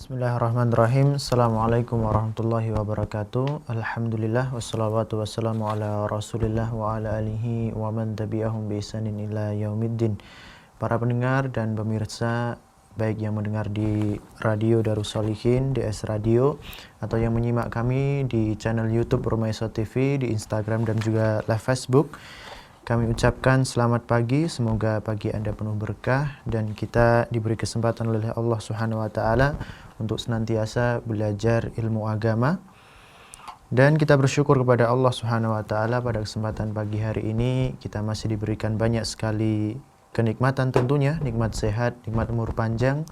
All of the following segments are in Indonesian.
Bismillahirrahmanirrahim. Assalamualaikum warahmatullahi wabarakatuh. Alhamdulillah wassalatu wassalamu ala rasulillah wa ala alihi wa man tabi'ahum bi ihsanin ila yaumiddin. Para pendengar dan pemirsa, baik yang mendengar di Radio Darussolihin, DS Radio, atau yang menyimak kami di channel YouTube Rumaiso TV, di Instagram dan juga live Facebook, kami ucapkan selamat pagi, semoga pagi Anda penuh berkah dan kita diberi kesempatan oleh Allah Subhanahu wa taala untuk senantiasa belajar ilmu agama. Dan kita bersyukur kepada Allah Subhanahu wa taala pada kesempatan pagi hari ini kita masih diberikan banyak sekali kenikmatan, tentunya nikmat sehat, nikmat umur panjang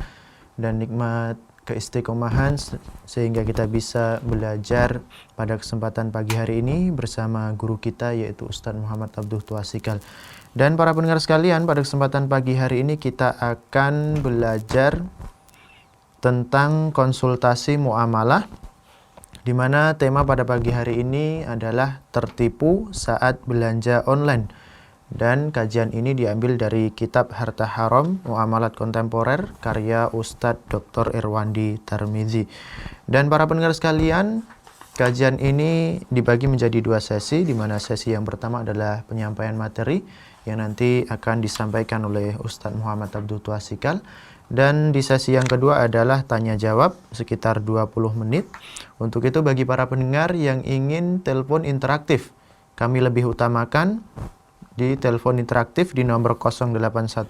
dan nikmat keistiqomahan, sehingga kita bisa belajar pada kesempatan pagi hari ini bersama guru kita, yaitu Ustadz Muhammad Abduh Tuasikal. Dan para pendengar sekalian, pada kesempatan pagi hari ini kita akan belajar tentang konsultasi muamalah, di mana tema pada pagi hari ini adalah tertipu saat belanja online. Dan kajian ini diambil dari kitab Harta Haram Muamalat Kontemporer karya Ustadz Dr. Irwandi Tarmizi. Dan para pendengar sekalian, kajian ini dibagi menjadi dua sesi, di mana sesi yang pertama adalah penyampaian materi yang nanti akan disampaikan oleh Ustadz Muhammad Abduh Tuasikal. Dan di sesi yang kedua adalah tanya jawab sekitar 20 menit. Untuk itu bagi para pendengar yang ingin telepon interaktif, kami lebih utamakan di telepon interaktif di nomor 0812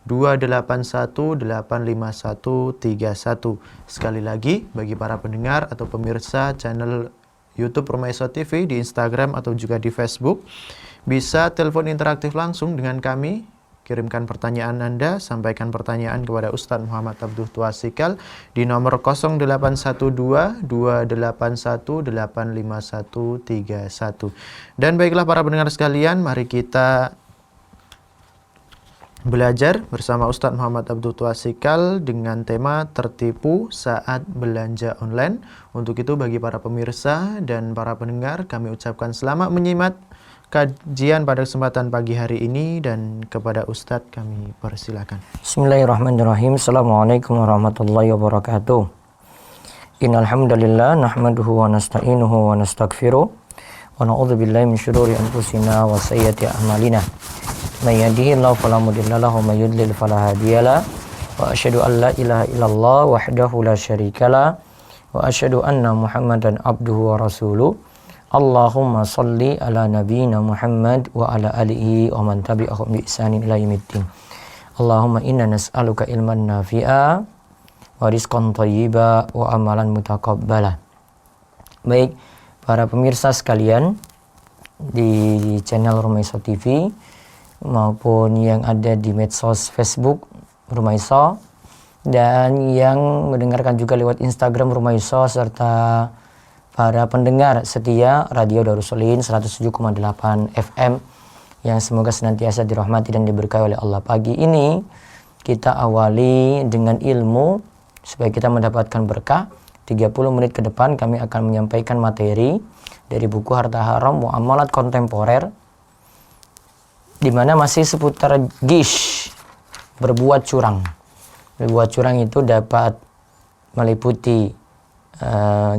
281 85131. Sekali lagi, bagi para pendengar atau pemirsa channel YouTube Rumaiso TV di Instagram atau juga di Facebook, bisa telepon interaktif langsung dengan kami. Kirimkan pertanyaan Anda, sampaikan pertanyaan kepada Ustadz Muhammad Abduh Tuasikal di nomor 0812 281 85131. Dan baiklah para pendengar sekalian, mari kita belajar bersama Ustadz Muhammad Abduh Tuasikal dengan tema tertipu saat belanja online. Untuk itu bagi para pemirsa dan para pendengar, kami ucapkan selamat menyimak kajian pada kesempatan pagi hari ini, dan kepada Ustadz kami persilakan. Bismillahirrahmanirrahim. Assalamualaikum warahmatullahi wabarakatuh. Innal hamdalillah nahmaduhu wa nasta'inuhu wa nastaghfiruh wa na'udzu billahi min syururi anfusina wa sayyiati a'malina. May yahdihillahu fala mudilla lahu wa may yudlil fala hadiyalah. Wa asyhadu an la ilaha illallah wahdahu la syarikalah wa asyhadu anna Muhammadan abduhu wa rasuluh. Allahumma salli ala nabiyyina Muhammad wa ala alihi wa man tabi'ahum bi ihsanin ila yaumiddin. Allahumma inna nas'aluka ilman nafi'a wa rizqan thayyiba wa amalan mutaqabbala. Baik, para pemirsa sekalian di channel Rumaiso TV maupun yang ada di medsos Facebook Rumaiso dan yang mendengarkan juga lewat Instagram Rumaiso, serta para pendengar setia Radio Darussolihin 107,8 FM yang semoga senantiasa dirahmati dan diberkahi oleh Allah. Pagi ini kita awali dengan ilmu supaya kita mendapatkan berkah. 30 menit ke depan kami akan menyampaikan materi dari buku Harta Haram Muamalat Kontemporer, di mana masih seputar gish, berbuat curang. Berbuat curang itu dapat meliputi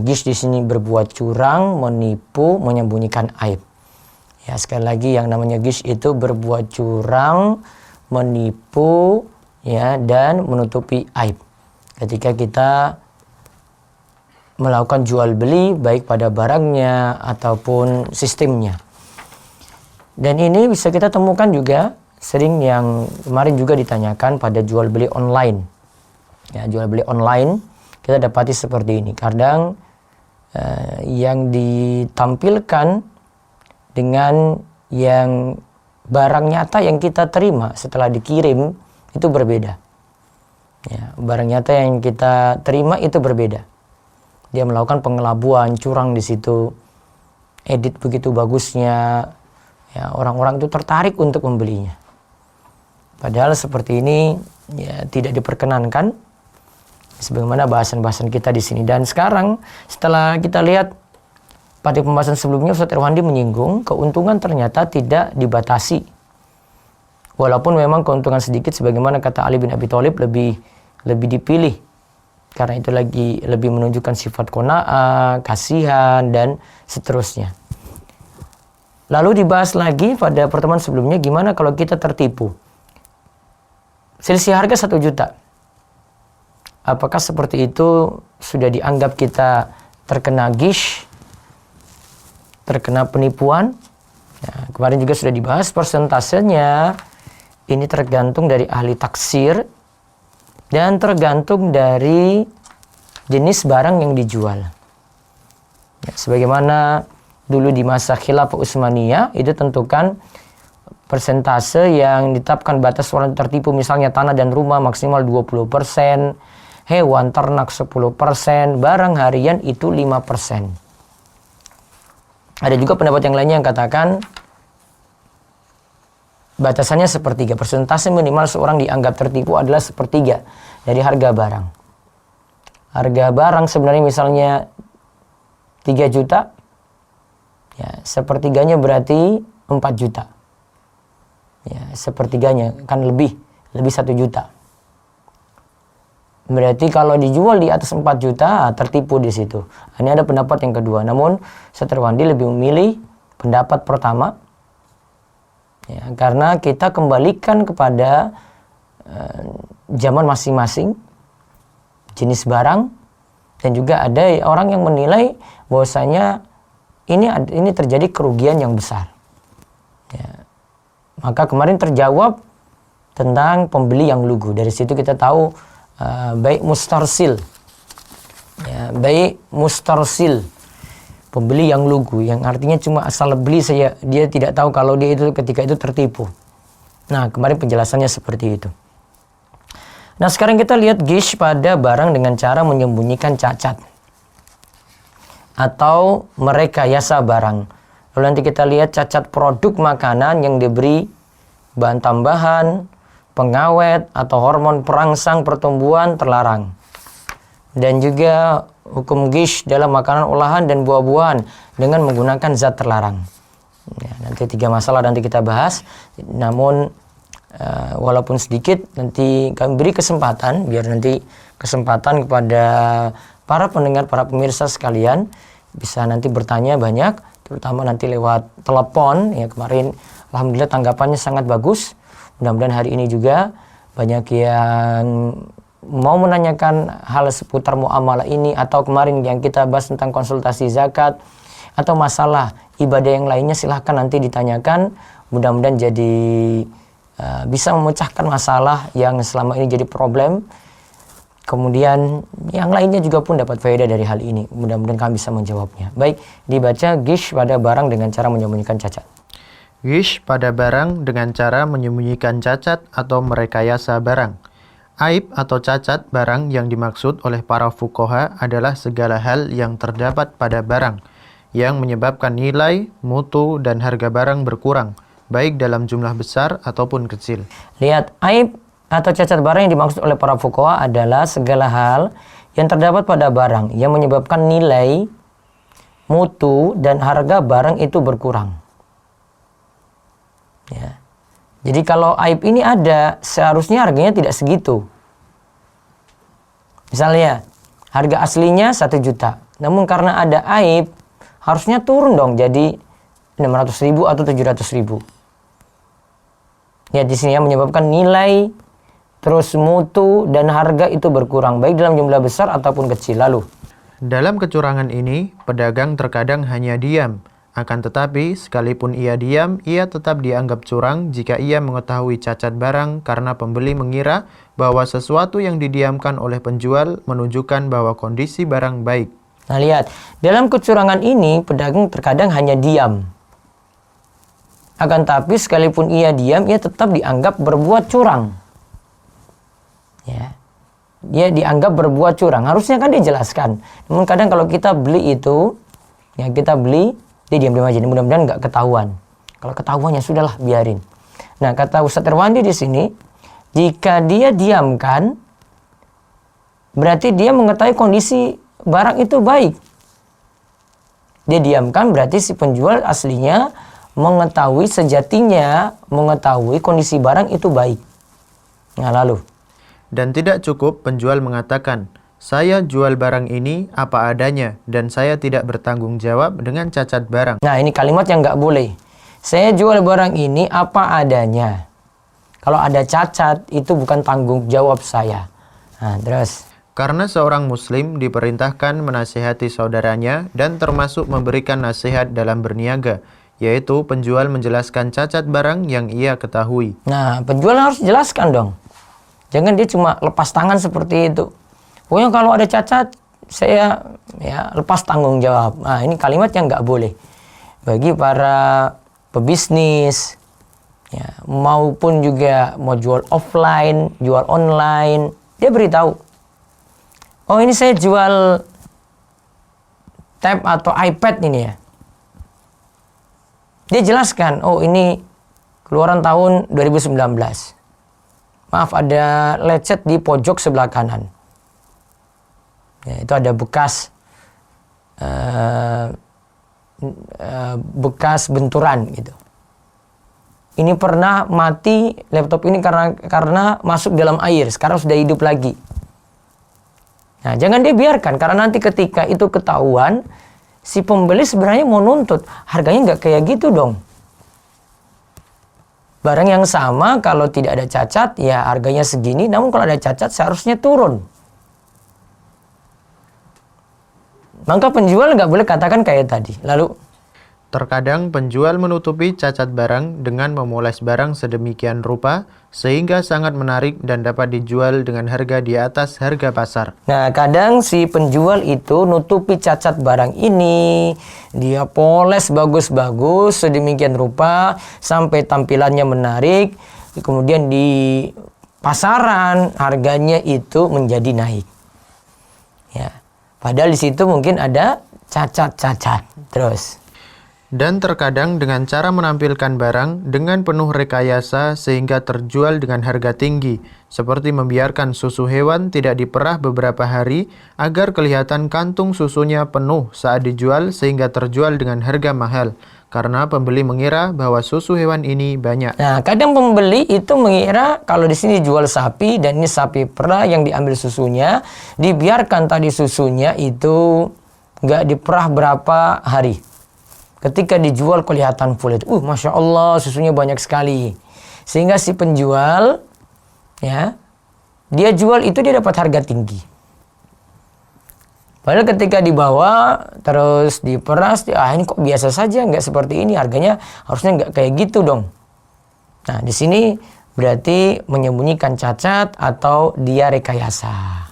gish di sini berbuat curang, menipu, menyembunyikan aib. Ya, sekali lagi yang namanya gish itu berbuat curang, menipu, ya, dan menutupi aib. Ketika kita melakukan jual beli baik pada barangnya ataupun sistemnya. Dan ini bisa kita temukan juga sering yang kemarin juga ditanyakan pada jual beli online. Ya, jual beli online kita dapati seperti ini. Kadang yang ditampilkan dengan yang barang nyata yang kita terima setelah dikirim itu berbeda. Ya, barang nyata yang kita terima itu berbeda. Dia melakukan pengelabuan, curang di situ, edit begitu bagusnya. Ya, orang-orang itu tertarik untuk membelinya. Padahal seperti ini ya tidak diperkenankan, sebagaimana bahasan-bahasan kita di sini. Dan sekarang setelah kita lihat pada pembahasan sebelumnya, Ustadz Irwandi menyinggung keuntungan ternyata tidak dibatasi. Walaupun memang keuntungan sedikit, sebagaimana kata Ali bin Abi Thalib, lebih dipilih Karena itu lagi lebih menunjukkan sifat qanaah, kasihan, dan seterusnya. Lalu dibahas lagi pada pertemuan sebelumnya, gimana kalau kita tertipu? Selisih harga 1 juta. Apakah seperti itu sudah dianggap kita terkena ghish, terkena penipuan? Nah, kemarin juga sudah dibahas persentasenya. Ini tergantung dari ahli taksir dan tergantung dari jenis barang yang dijual. Ya, sebagaimana dulu di masa Khilafah Utsmaniyah itu tentukan persentase yang ditetapkan batas orang tertipu, misalnya tanah dan rumah maksimal 20%, hewan ternak 10%, barang harian itu 5%. Ada juga pendapat yang lainnya yang katakan batasannya sepertiga. Persentase minimal seorang dianggap tertipu adalah sepertiga dari harga barang. Harga barang sebenarnya misalnya 3 juta, ya sepertiganya berarti 4 juta. Ya, sepertiganya kan lebih 1 juta. Berarti kalau dijual di atas 4 juta, tertipu di situ. Ini ada pendapat yang kedua. Namun, Satriwandi lebih memilih pendapat pertama. Ya, karena kita kembalikan kepada zaman masing-masing, jenis barang, dan juga ada orang yang menilai bahwasanya ini terjadi kerugian yang besar. Ya. Maka kemarin terjawab tentang pembeli yang lugu. Dari situ kita tahu baik mustarsil, ya, baik mustarsil, pembeli yang lugu, yang artinya cuma asal beli saja, dia tidak tahu kalau dia itu ketika itu tertipu. Nah, kemarin penjelasannya seperti itu. Nah, sekarang kita lihat ghish pada barang dengan cara menyembunyikan cacat atau merekayasa barang. Lalu nanti kita lihat cacat produk makanan yang diberi bahan tambahan, pengawet, atau hormon perangsang pertumbuhan terlarang. Dan juga hukum ghish dalam makanan olahan dan buah-buahan dengan menggunakan zat terlarang. Ya, nanti 3 masalah nanti kita bahas. Namun walaupun sedikit, nanti kami beri kesempatan, biar nanti kesempatan kepada para pendengar, para pemirsa sekalian bisa nanti bertanya banyak, terutama nanti lewat telepon. Ya, kemarin alhamdulillah tanggapannya sangat bagus. Mudah-mudahan hari ini juga banyak yang mau menanyakan hal seputar muamalah ini, atau kemarin yang kita bahas tentang konsultasi zakat, atau masalah ibadah yang lainnya, silahkan nanti ditanyakan. Mudah-mudahan jadi bisa memecahkan masalah yang selama ini jadi problem. Kemudian yang lainnya juga pun dapat faedah dari hal ini. Mudah-mudahan kami bisa menjawabnya. Baik, dibaca ghish pada barang dengan cara menyembunyikan cacat. Ghish pada barang dengan cara menyembunyikan cacat atau merekayasa barang. Aib atau cacat barang yang dimaksud oleh para fuqaha adalah segala hal yang terdapat pada barang yang menyebabkan nilai, mutu, dan harga barang berkurang, baik dalam jumlah besar ataupun kecil. Lihat, aib atau cacat barang yang dimaksud oleh para fuqaha adalah segala hal yang terdapat pada barang yang menyebabkan nilai, mutu, dan harga barang itu berkurang. Ya. Jadi kalau aib ini ada, seharusnya harganya tidak segitu. Misalnya, harga aslinya 1 juta. Namun karena ada aib, harusnya turun dong jadi 600.000 atau 700.000. Ya, di sini yang menyebabkan nilai, terus mutu, dan harga itu berkurang, baik dalam jumlah besar ataupun kecil. Lalu, dalam kecurangan ini, pedagang terkadang hanya diam. Akan tetapi, sekalipun ia diam, ia tetap dianggap curang jika ia mengetahui cacat barang karena pembeli mengira bahwa sesuatu yang didiamkan oleh penjual menunjukkan bahwa kondisi barang baik. Nah, lihat, dalam kecurangan ini, pedagang terkadang hanya diam. Akan tetapi, sekalipun ia diam, ia tetap dianggap berbuat curang. Ya. Dia dianggap berbuat curang. Harusnya kan dijelaskan. Namun kadang kalau kita beli itu, ya kita beli, dia diam-diam aja. Mudah-mudahan nggak ketahuan. Kalau ketahuan ya sudahlah, biarin. Nah, kata Ustadz Irwandi di sini, jika dia diamkan, berarti dia mengetahui kondisi barang itu baik. Dia diamkan berarti si penjual aslinya mengetahui sejatinya, mengetahui kondisi barang itu baik. Nah, lalu. Dan tidak cukup penjual mengatakan, Saya jual barang ini apa adanya dan saya tidak bertanggung jawab dengan cacat barang. Nah, ini kalimat yang nggak boleh. Saya jual barang ini apa adanya. Kalau ada cacat, itu bukan tanggung jawab saya. Nah, terus. Karena seorang muslim diperintahkan menasihati saudaranya dan termasuk memberikan nasihat dalam berniaga, yaitu penjual menjelaskan cacat barang yang ia ketahui. Nah, penjual harus jelaskan dong. Jangan dia cuma lepas tangan seperti itu. Pokoknya kalau ada cacat, saya lepas tanggung jawab. Nah, ini kalimat yang nggak boleh. Bagi para pebisnis, maupun juga mau jual offline, jual online, dia beritahu. Oh, ini saya jual tab atau iPad ini ya. Dia jelaskan, oh ini keluaran tahun 2019. Maaf, ada lecet di pojok sebelah kanan. Ya, itu ada bekas bekas benturan gitu. Ini pernah mati laptop ini karena masuk dalam air, sekarang sudah hidup lagi. Nah, jangan dia biarkan, karena nanti ketika itu ketahuan, si pembeli sebenarnya mau nuntut. Harganya nggak kayak gitu dong. Barang yang sama kalau tidak ada cacat, ya harganya segini. Namun kalau ada cacat, seharusnya turun. Maka penjual nggak boleh katakan kayak tadi. Lalu, terkadang penjual menutupi cacat barang dengan memoles barang sedemikian rupa sehingga sangat menarik dan dapat dijual dengan harga di atas harga pasar. Nah, kadang si penjual itu nutupi cacat barang ini, dia poles bagus-bagus sedemikian rupa sampai tampilannya menarik, kemudian di pasaran harganya itu menjadi naik. Ya, padahal di situ mungkin ada cacat-cacat. Terus. Dan terkadang dengan cara menampilkan barang dengan penuh rekayasa sehingga terjual dengan harga tinggi, seperti membiarkan susu hewan tidak diperah beberapa hari agar kelihatan kantung susunya penuh saat dijual sehingga terjual dengan harga mahal, karena pembeli mengira bahwa susu hewan ini banyak. Nah, kadang pembeli itu mengira kalau di sini jual sapi dan ini sapi perah yang diambil susunya, dibiarkan tadi susunya itu nggak diperah berapa hari. Ketika dijual kelihatan full itu, Masya Allah susunya banyak sekali. Sehingga si penjual, ya, dia jual itu dia dapat harga tinggi. Padahal ketika dibawa, terus diperas, ini kok biasa saja, nggak seperti ini, harganya harusnya nggak kayak gitu dong. Nah, di sini berarti menyembunyikan cacat atau dia rekayasa.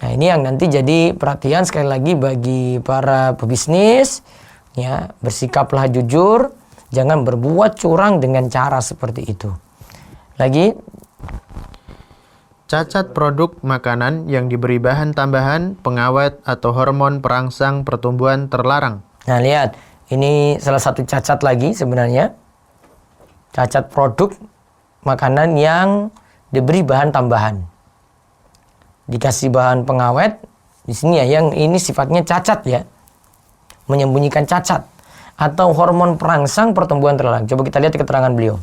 Nah, ini yang nanti jadi perhatian sekali lagi bagi para pebisnis. Ya, bersikaplah jujur, jangan berbuat curang dengan cara seperti itu. Lagi, cacat produk makanan yang diberi bahan tambahan, pengawet, atau hormon perangsang pertumbuhan terlarang. Nah, lihat, ini salah satu cacat lagi sebenarnya. Cacat produk makanan yang diberi bahan tambahan. Dikasih bahan pengawet, di sini ya, yang ini sifatnya cacat ya. Menyembunyikan cacat atau hormon perangsang pertumbuhan terlarang. Coba kita lihat keterangan beliau.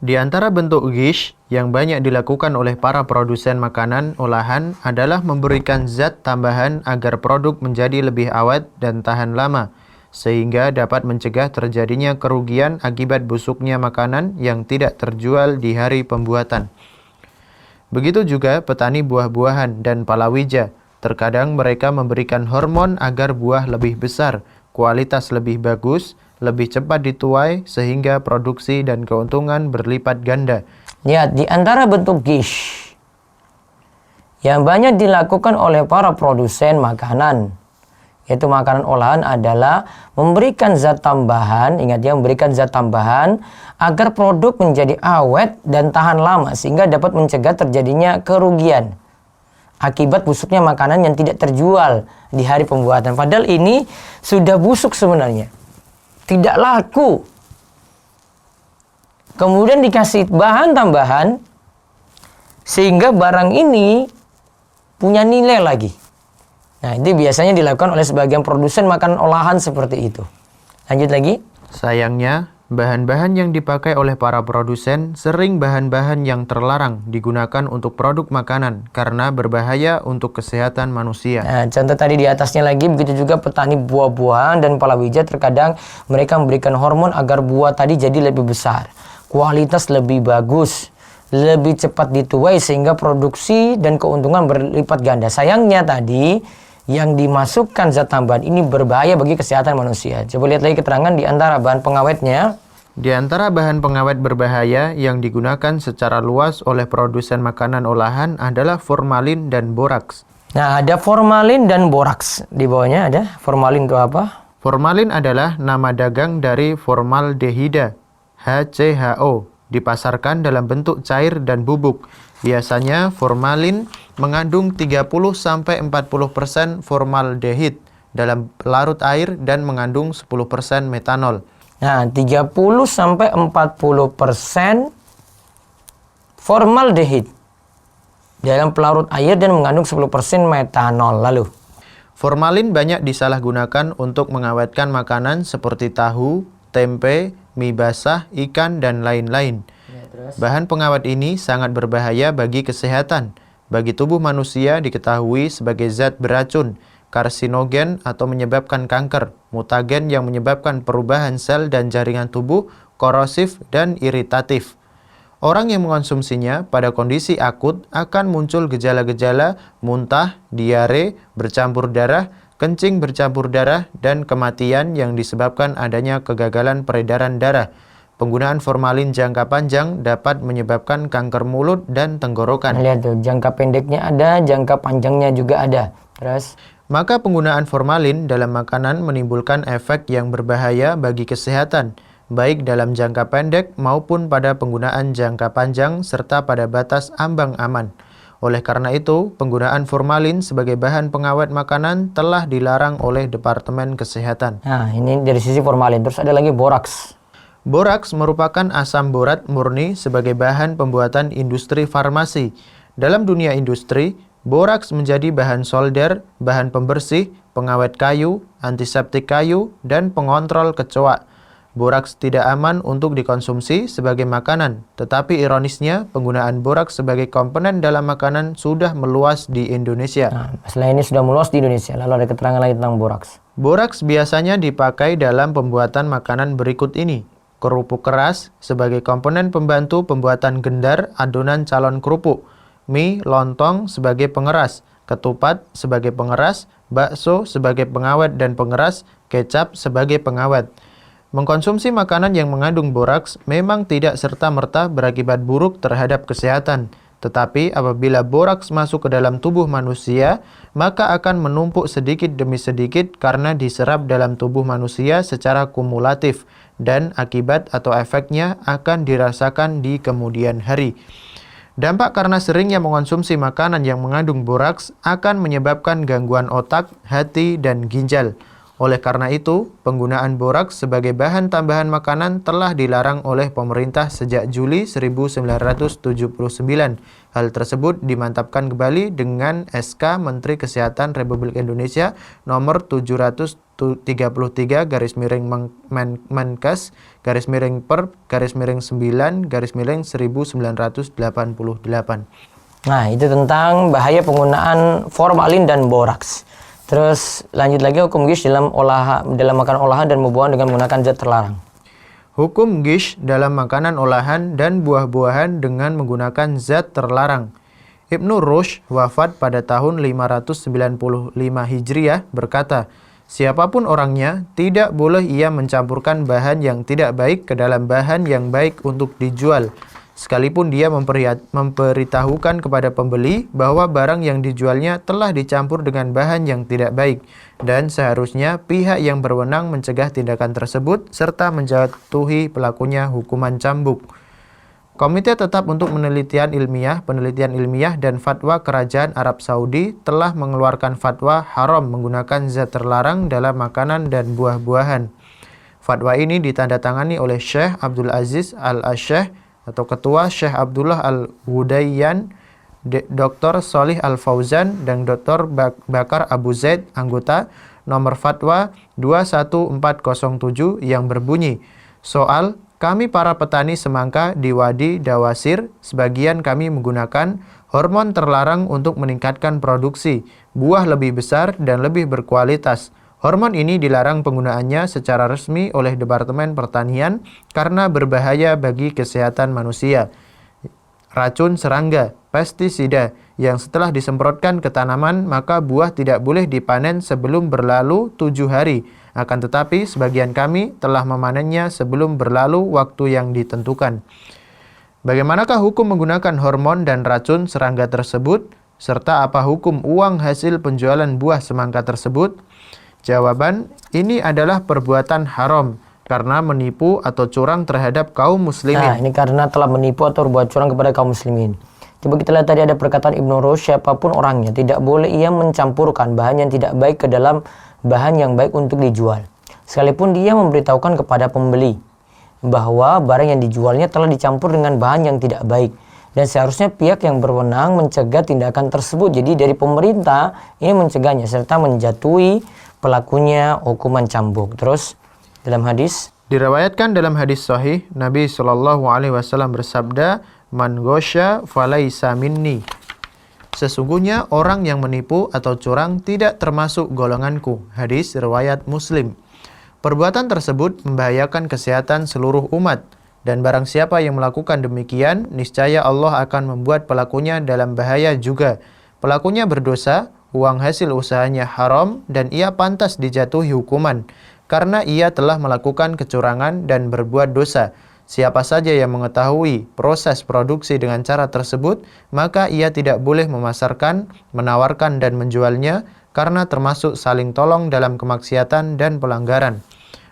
Di antara bentuk ghish yang banyak dilakukan oleh para produsen makanan olahan adalah memberikan zat tambahan agar produk menjadi lebih awet dan tahan lama, sehingga dapat mencegah terjadinya kerugian akibat busuknya makanan yang tidak terjual di hari pembuatan. Begitu juga petani buah-buahan dan palawija. Terkadang mereka memberikan hormon agar buah lebih besar, kualitas lebih bagus, lebih cepat dituai sehingga produksi dan keuntungan berlipat ganda. Lihat, di antara bentuk ghish yang banyak dilakukan oleh para produsen makanan, yaitu makanan olahan, adalah memberikan zat tambahan, ingat ya, memberikan zat tambahan agar produk menjadi awet dan tahan lama sehingga dapat mencegah terjadinya kerugian akibat busuknya makanan yang tidak terjual di hari pembuatan. Padahal ini sudah busuk sebenarnya, tidak laku. Kemudian dikasih bahan tambahan sehingga barang ini punya nilai lagi. Nah, itu biasanya dilakukan oleh sebagian produsen makanan olahan seperti itu. Lanjut lagi. Sayangnya, Bahan-bahan yang dipakai oleh para produsen sering bahan-bahan yang terlarang digunakan untuk produk makanan karena berbahaya untuk kesehatan manusia. Nah, contoh tadi di atasnya lagi, begitu juga petani buah-buahan dan palawija terkadang mereka memberikan hormon agar buah tadi jadi lebih besar, kualitas lebih bagus, lebih cepat dituai sehingga produksi dan keuntungan berlipat ganda. Sayangnya tadi yang dimasukkan zat tambahan ini berbahaya bagi kesehatan manusia. Coba lihat lagi keterangan di antara bahan pengawetnya. Di antara bahan pengawet berbahaya yang digunakan secara luas oleh produsen makanan olahan adalah formalin dan boraks. Nah, ada formalin dan boraks. Di bawahnya ada formalin itu apa? Formalin adalah nama dagang dari formaldehida, HCHO, dipasarkan dalam bentuk cair dan bubuk. Biasanya formalin mengandung 30-40% formaldehid dalam larut air dan mengandung 10% metanol. Nah, 30-40% formaldehid dalam pelarut air dan mengandung 10% metanol. Lalu, formalin banyak disalahgunakan untuk mengawetkan makanan seperti tahu, tempe, mie basah, ikan, dan lain-lain. Bahan pengawet ini sangat berbahaya bagi kesehatan. Bagi tubuh manusia diketahui sebagai zat beracun, karsinogen atau menyebabkan kanker, mutagen yang menyebabkan perubahan sel dan jaringan tubuh, korosif dan iritatif. Orang yang mengonsumsinya pada kondisi akut akan muncul gejala-gejala muntah, diare, bercampur darah, kencing bercampur darah, dan kematian yang disebabkan adanya kegagalan peredaran darah. Penggunaan formalin jangka panjang dapat menyebabkan kanker mulut dan tenggorokan. lihat tuh, jangka pendeknya ada, jangka panjangnya juga ada. Terus, Maka penggunaan formalin dalam makanan menimbulkan efek yang berbahaya bagi kesehatan, baik dalam jangka pendek maupun pada penggunaan jangka panjang serta pada batas ambang aman. Oleh karena itu, penggunaan formalin sebagai bahan pengawet makanan telah dilarang oleh Departemen Kesehatan. nah ini dari sisi formalin. Terus ada lagi boraks. Boraks merupakan asam borat murni sebagai bahan pembuatan industri farmasi. Dalam dunia industri, boraks menjadi bahan solder, bahan pembersih, pengawet kayu, antiseptik kayu, dan pengontrol kecoa. Boraks tidak aman untuk dikonsumsi sebagai makanan, tetapi ironisnya penggunaan boraks sebagai komponen dalam makanan sudah meluas di Indonesia. Nah, masalah ini sudah meluas di Indonesia. Lalu ada keterangan lagi tentang boraks. Boraks biasanya dipakai dalam pembuatan makanan berikut ini. Kerupuk keras sebagai komponen pembantu pembuatan gendar adonan calon kerupuk. Mie, lontong sebagai pengeras. Ketupat sebagai pengeras. Bakso sebagai pengawet dan pengeras. Kecap sebagai pengawet. Mengkonsumsi makanan yang mengandung boraks memang tidak serta-merta berakibat buruk terhadap kesehatan. Tetapi apabila boraks masuk ke dalam tubuh manusia, maka akan menumpuk sedikit demi sedikit karena diserap dalam tubuh manusia secara kumulatif dan akibat atau efeknya akan dirasakan di kemudian hari. Dampak karena seringnya mengonsumsi makanan yang mengandung boraks akan menyebabkan gangguan otak, hati, dan ginjal. Oleh karena itu, penggunaan boraks sebagai bahan tambahan makanan telah dilarang oleh pemerintah sejak Juli 1979. Hal tersebut dimantapkan kembali dengan SK Menteri Kesehatan Republik Indonesia nomor 733 Menkes /9/1988. Nah, itu tentang bahaya penggunaan formalin dan boraks. Terus lanjut lagi hukum gish dalam makanan olahan dan buah-buahan dengan menggunakan zat terlarang. Hukum gish dalam makanan olahan dan buah-buahan dengan menggunakan zat terlarang. Ibnu Rushd wafat pada tahun 595 Hijriah berkata, siapapun orangnya, tidak boleh ia mencampurkan bahan yang tidak baik ke dalam bahan yang baik untuk dijual. Sekalipun dia memberitahukan kepada pembeli bahwa barang yang dijualnya telah dicampur dengan bahan yang tidak baik. Dan seharusnya pihak yang berwenang mencegah tindakan tersebut serta menjatuhi pelakunya hukuman cambuk. Komite Tetap untuk Penelitian Ilmiah dan Fatwa Kerajaan Arab Saudi telah mengeluarkan fatwa haram menggunakan zat terlarang dalam makanan dan buah-buahan. Fatwa ini ditandatangani oleh Syekh Abdul Aziz Al-Asyeh atau Ketua Syekh Abdullah Al-Wudayyan, Dr. Sholih Al-Fauzan, dan Dr. Bakar Abu Zaid, anggota nomor fatwa 21407 yang berbunyi, Soal, kami para petani semangka di Wadi Dawasir, sebagian kami menggunakan hormon terlarang untuk meningkatkan produksi, buah lebih besar dan lebih berkualitas. Hormon ini dilarang penggunaannya secara resmi oleh Departemen Pertanian karena berbahaya bagi kesehatan manusia. Racun serangga, pestisida, yang setelah disemprotkan ke tanaman maka buah tidak boleh dipanen sebelum berlalu 7 hari. Akan tetapi sebagian kami telah memanennya sebelum berlalu waktu yang ditentukan. Bagaimanakah hukum menggunakan hormon dan racun serangga tersebut? Serta apa hukum uang hasil penjualan buah semangka tersebut? Jawaban, ini adalah perbuatan haram karena menipu atau curang terhadap kaum muslimin. Nah, ini karena telah menipu atau berbuat curang kepada kaum muslimin. Coba kita lihat tadi ada perkataan Ibnu Rushd, siapapun orangnya, tidak boleh ia mencampurkan bahan yang tidak baik ke dalam bahan yang baik untuk dijual. Sekalipun dia memberitahukan kepada pembeli bahwa barang yang dijualnya telah dicampur dengan bahan yang tidak baik. Dan seharusnya pihak yang berwenang mencegah tindakan tersebut. Jadi dari pemerintah ini mencegahnya serta menjatuhi pelakunya hukuman cambuk. Terus dalam hadis diriwayatkan dalam hadis sahih, Nabi SAW bersabda, "Man ghosya falaisa minni." Sesungguhnya orang yang menipu atau curang tidak termasuk golonganku. Hadis riwayat Muslim. Perbuatan tersebut membahayakan kesehatan seluruh umat. Dan barang siapa yang melakukan demikian, niscaya Allah akan membuat pelakunya dalam bahaya juga. Pelakunya berdosa, uang hasil usahanya haram, dan ia pantas dijatuhi hukuman. Karena ia telah melakukan kecurangan dan berbuat dosa. Siapa saja yang mengetahui proses produksi dengan cara tersebut, maka ia tidak boleh memasarkan, menawarkan, dan menjualnya, karena termasuk saling tolong dalam kemaksiatan dan pelanggaran.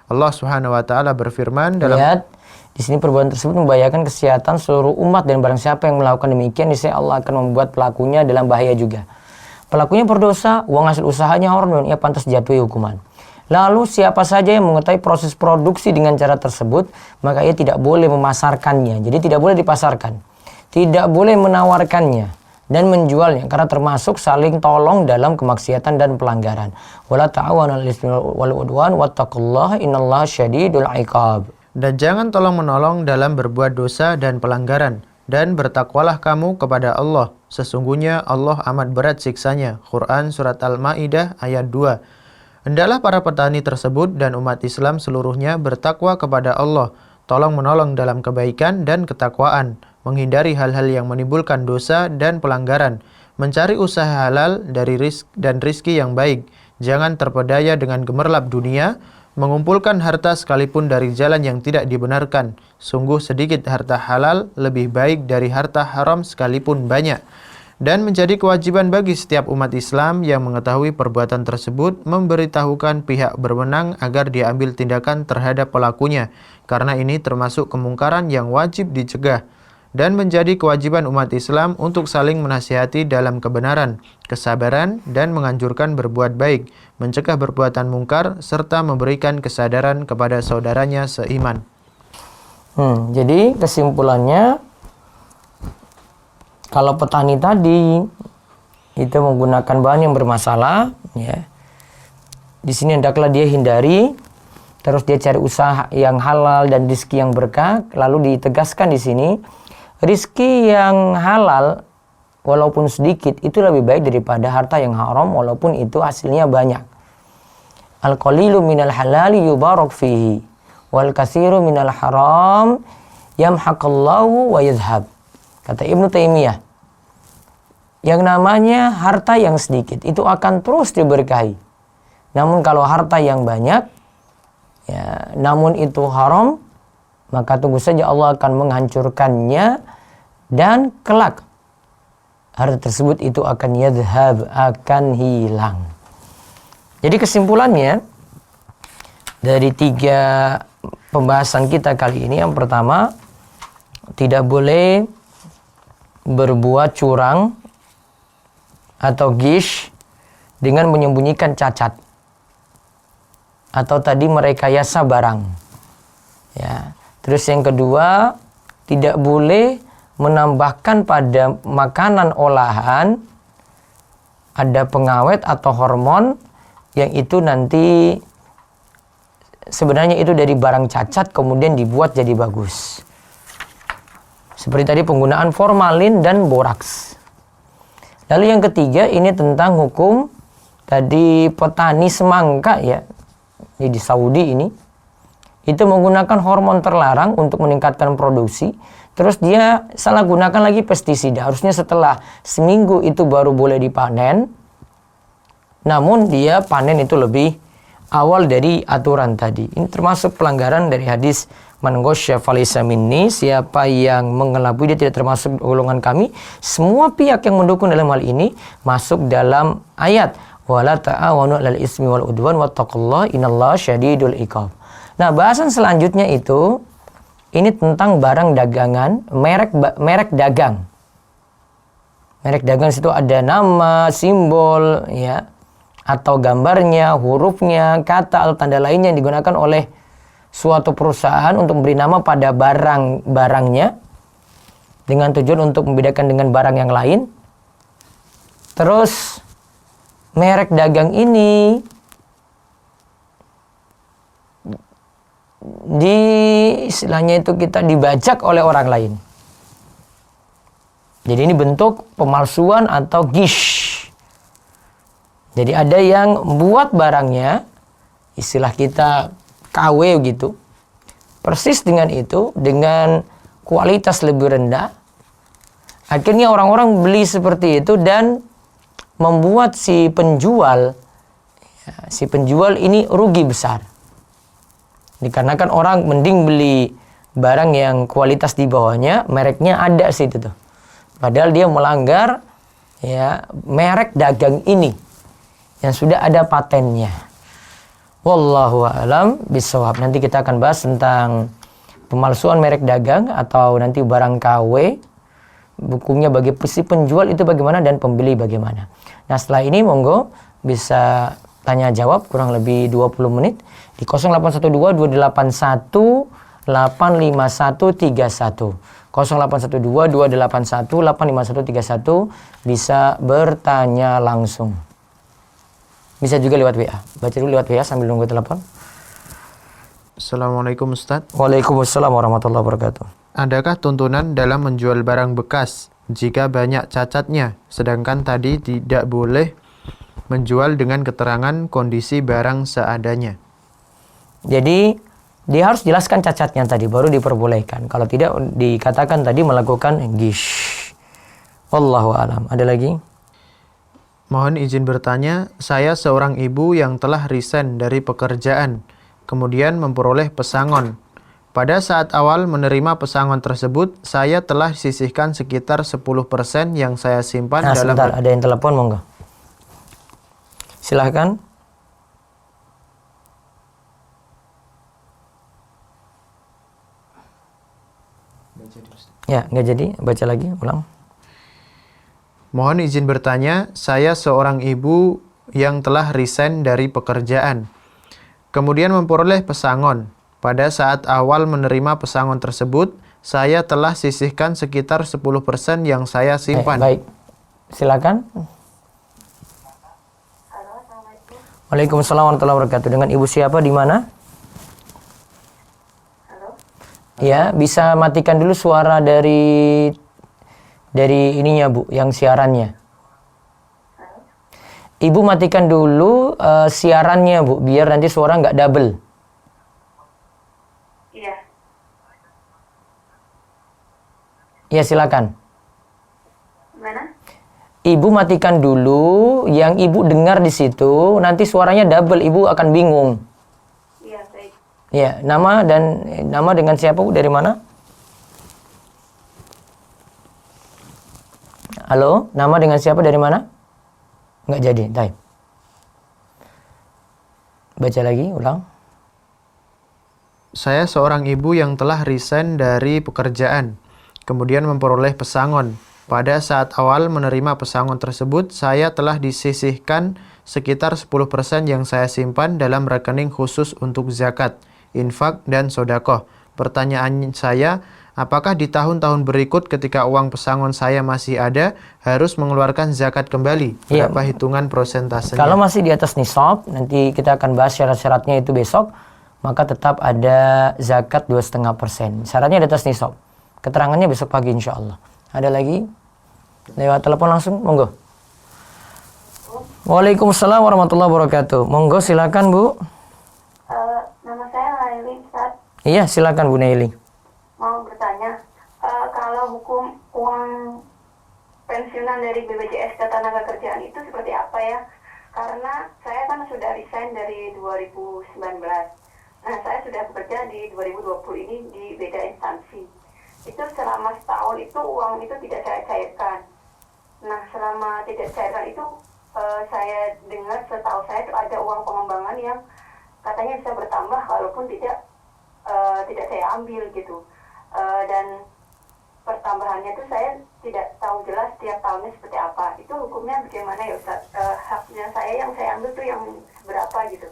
Allah Subhanahu wa Ta'ala berfirman dalam lihat di sini perbuatan tersebut membahayakan kesehatan seluruh umat, dan barang siapa yang melakukan demikian, niscaya Allah akan membuat pelakunya dalam bahaya juga. Pelakunya berdosa, uang hasil usahanya haram, dan ia pantas dijatuhi hukuman. Lalu siapa saja yang mengetahui proses produksi dengan cara tersebut, maka ia tidak boleh memasarkannya. Jadi tidak boleh dipasarkan, tidak boleh menawarkannya dan menjualnya, karena termasuk saling tolong dalam kemaksiatan dan pelanggaran. Wala ta'awanu 'alal itsmi wal 'udwan wattaqullaha innallaha syadidul 'iqab. Dan jangan tolong-menolong dalam berbuat dosa dan pelanggaran. Dan bertakwalah kamu kepada Allah. Sesungguhnya Allah amat berat siksanya. Quran Surat Al-Ma'idah ayat 2. Hendaklah para petani tersebut dan umat Islam seluruhnya bertakwa kepada Allah. Tolong-menolong dalam kebaikan dan ketakwaan. Menghindari hal-hal yang menimbulkan dosa dan pelanggaran. Mencari usaha halal dari rizki yang baik. Jangan terpedaya dengan gemerlap dunia. Mengumpulkan harta sekalipun dari jalan yang tidak dibenarkan. Sungguh sedikit harta halal lebih baik dari harta haram sekalipun banyak. Dan menjadi kewajiban bagi setiap umat Islam yang mengetahui perbuatan tersebut memberitahukan pihak berwenang agar diambil tindakan terhadap pelakunya. Karena ini termasuk kemungkaran yang wajib dicegah. Dan menjadi kewajiban umat Islam untuk saling menasihati dalam kebenaran, kesabaran, dan menganjurkan berbuat baik, mencegah perbuatan mungkar, serta memberikan kesadaran kepada saudaranya seiman. Jadi kesimpulannya, kalau petani tadi itu menggunakan bahan yang bermasalah, ya, di sini hendaklah dia hindari. Terus dia cari usaha yang halal dan rizki yang berkah. Lalu ditegaskan di sini, rizki yang halal walaupun sedikit itu lebih baik daripada harta yang haram walaupun itu hasilnya banyak. Al-qalilu minal halali yubarak fihi wal katsiru minal haram yamhaqallahu wa yadhhab. Kata Ibnu Taimiyah, yang namanya harta yang sedikit itu akan terus diberkahi. Namun kalau harta yang banyak, ya, namun itu haram, maka tunggu saja Allah akan menghancurkannya dan kelak harta tersebut itu akan yadhhab, akan hilang. Jadi kesimpulannya dari 3 pembahasan kita kali ini, yang pertama, tidak boleh berbuat curang atau gish dengan menyembunyikan cacat atau tadi merekayasa barang. Ya. Terus yang kedua, tidak boleh menambahkan pada makanan olahan ada pengawet atau hormon yang itu nanti sebenarnya itu dari barang cacat kemudian dibuat jadi bagus. Seperti tadi penggunaan formalin dan boraks. Lalu yang ketiga ini tentang hukum tadi petani semangka ya. Di Saudi ini itu menggunakan hormon terlarang untuk meningkatkan produksi. Terus dia salah gunakan lagi pestisida. Harusnya setelah seminggu itu baru boleh dipanen. Namun dia panen itu lebih awal dari aturan tadi. Ini termasuk pelanggaran dari hadis man ghasya falaysa minni, siapa yang mengelabui dia tidak termasuk golongan kami. Semua pihak yang mendukung dalam hal ini masuk dalam ayat wala ta'awanu 'alal ismi wal udwan wattaqullaha innallaha syadidul iqab. Nah, bahasan selanjutnya itu ini tentang barang dagangan, merek dagang. Merek dagang situ ada nama, simbol ya, atau gambarnya, hurufnya, kata atau tanda lainnya yang digunakan oleh suatu perusahaan untuk memberi nama pada barangnya dengan tujuan untuk membedakan dengan barang yang lain. Terus merek dagang ini istilahnya itu kita dibajak oleh orang lain. Jadi ini bentuk pemalsuan atau ghish. Jadi ada yang buat barangnya, istilah kita KW gitu, persis dengan itu, dengan kualitas lebih rendah. Akhirnya orang-orang beli seperti itu dan membuat si penjual ini rugi besar. Dikarenakan orang mending beli barang yang kualitas di bawahnya, mereknya ada situ tuh. Padahal dia melanggar ya merek dagang ini yang sudah ada patennya. Wallahu a'lam bishawab. Nanti kita akan bahas tentang pemalsuan merek dagang atau nanti barang KW. Hukumnya bagi si penjual itu bagaimana dan pembeli bagaimana. Nah, setelah ini monggo bisa tanya jawab kurang lebih 20 menit di 0812 281 85131. 0812 281 85131 bisa bertanya langsung. Bisa juga lewat WA. Baca dulu lewat WA sambil nunggu telepon. Assalamualaikum Ustaz. Waalaikumsalam warahmatullahi wabarakatuh. Adakah tuntunan dalam menjual barang bekas jika banyak cacatnya, sedangkan tadi tidak boleh menjual dengan keterangan kondisi barang seadanya? Jadi dia harus jelaskan cacatnya tadi baru diperbolehkan. Kalau tidak dikatakan tadi melakukan ghish. Wallahu a'lam. Ada lagi? Mohon izin bertanya, saya seorang ibu yang telah resign dari pekerjaan, kemudian memperoleh pesangon. Pada saat awal menerima pesangon tersebut, saya telah sisihkan sekitar 10% yang saya simpan dalam... Sebentar, ada yang telepon, monggo. Silahkan. Ya, nggak jadi. Baca lagi, ulang. Mohon izin bertanya, saya seorang ibu yang telah resign dari pekerjaan, kemudian memperoleh pesangon. Pada saat awal menerima pesangon tersebut, saya telah sisihkan sekitar 10% yang saya simpan. Baik, silakan. Waalaikumsalam warahmatullahi wabarakatuh. Dengan ibu siapa, di mana? Halo? Ya, bisa matikan dulu suara dari ininya Bu, yang siarannya. Ibu matikan dulu siarannya Bu, biar nanti suara nggak double. Iya. Ya, silakan. Mana? Ibu matikan dulu, yang ibu dengar di situ, nanti suaranya double, ibu akan bingung. Iya, baik. Ya, nama dengan siapa Bu, dari mana? Halo, nama dengan siapa, dari mana? Nggak jadi, baik. Baca lagi, ulang. Saya seorang ibu yang telah resign dari pekerjaan, kemudian memperoleh pesangon. Pada saat awal menerima pesangon tersebut, saya telah disisihkan sekitar 10% yang saya simpan dalam rekening khusus untuk zakat, infak, dan sodakoh. Pertanyaan saya, apakah di tahun-tahun berikut ketika uang pesangon saya masih ada, harus mengeluarkan zakat kembali? Iya. Berapa hitungan prosentasenya? Kalau masih di atas nisab, nanti kita akan bahas syarat-syaratnya itu besok. maka tetap ada zakat 2,5%. Syaratnya di atas nisab. Keterangannya besok pagi insya Allah. Ada lagi? Lewat telepon langsung, monggo. Waalaikumsalam warahmatullahi wabarakatuh. Monggo silakan Bu. Nama saya Laili, Ustaz. Iya silakan Bu Naili. Mau bertanya, kalau hukum uang pensiunan dari BPJS Ketenagakerjaan itu seperti apa ya? Karena saya kan sudah resign dari 2019. Nah, saya sudah bekerja di 2020 ini di beda instansi. Itu selama setahun itu uang itu tidak saya cairkan. Nah, selama tidak cairkan itu saya dengar setahu saya itu ada uang pengembangan yang katanya bisa bertambah walaupun tidak saya ambil gitu. Dan pertambahannya itu saya tidak tahu jelas tiap tahunnya seperti apa. Itu hukumnya bagaimana ya Ustaz? Haknya saya yang saya ambil tuh yang berapa gitu?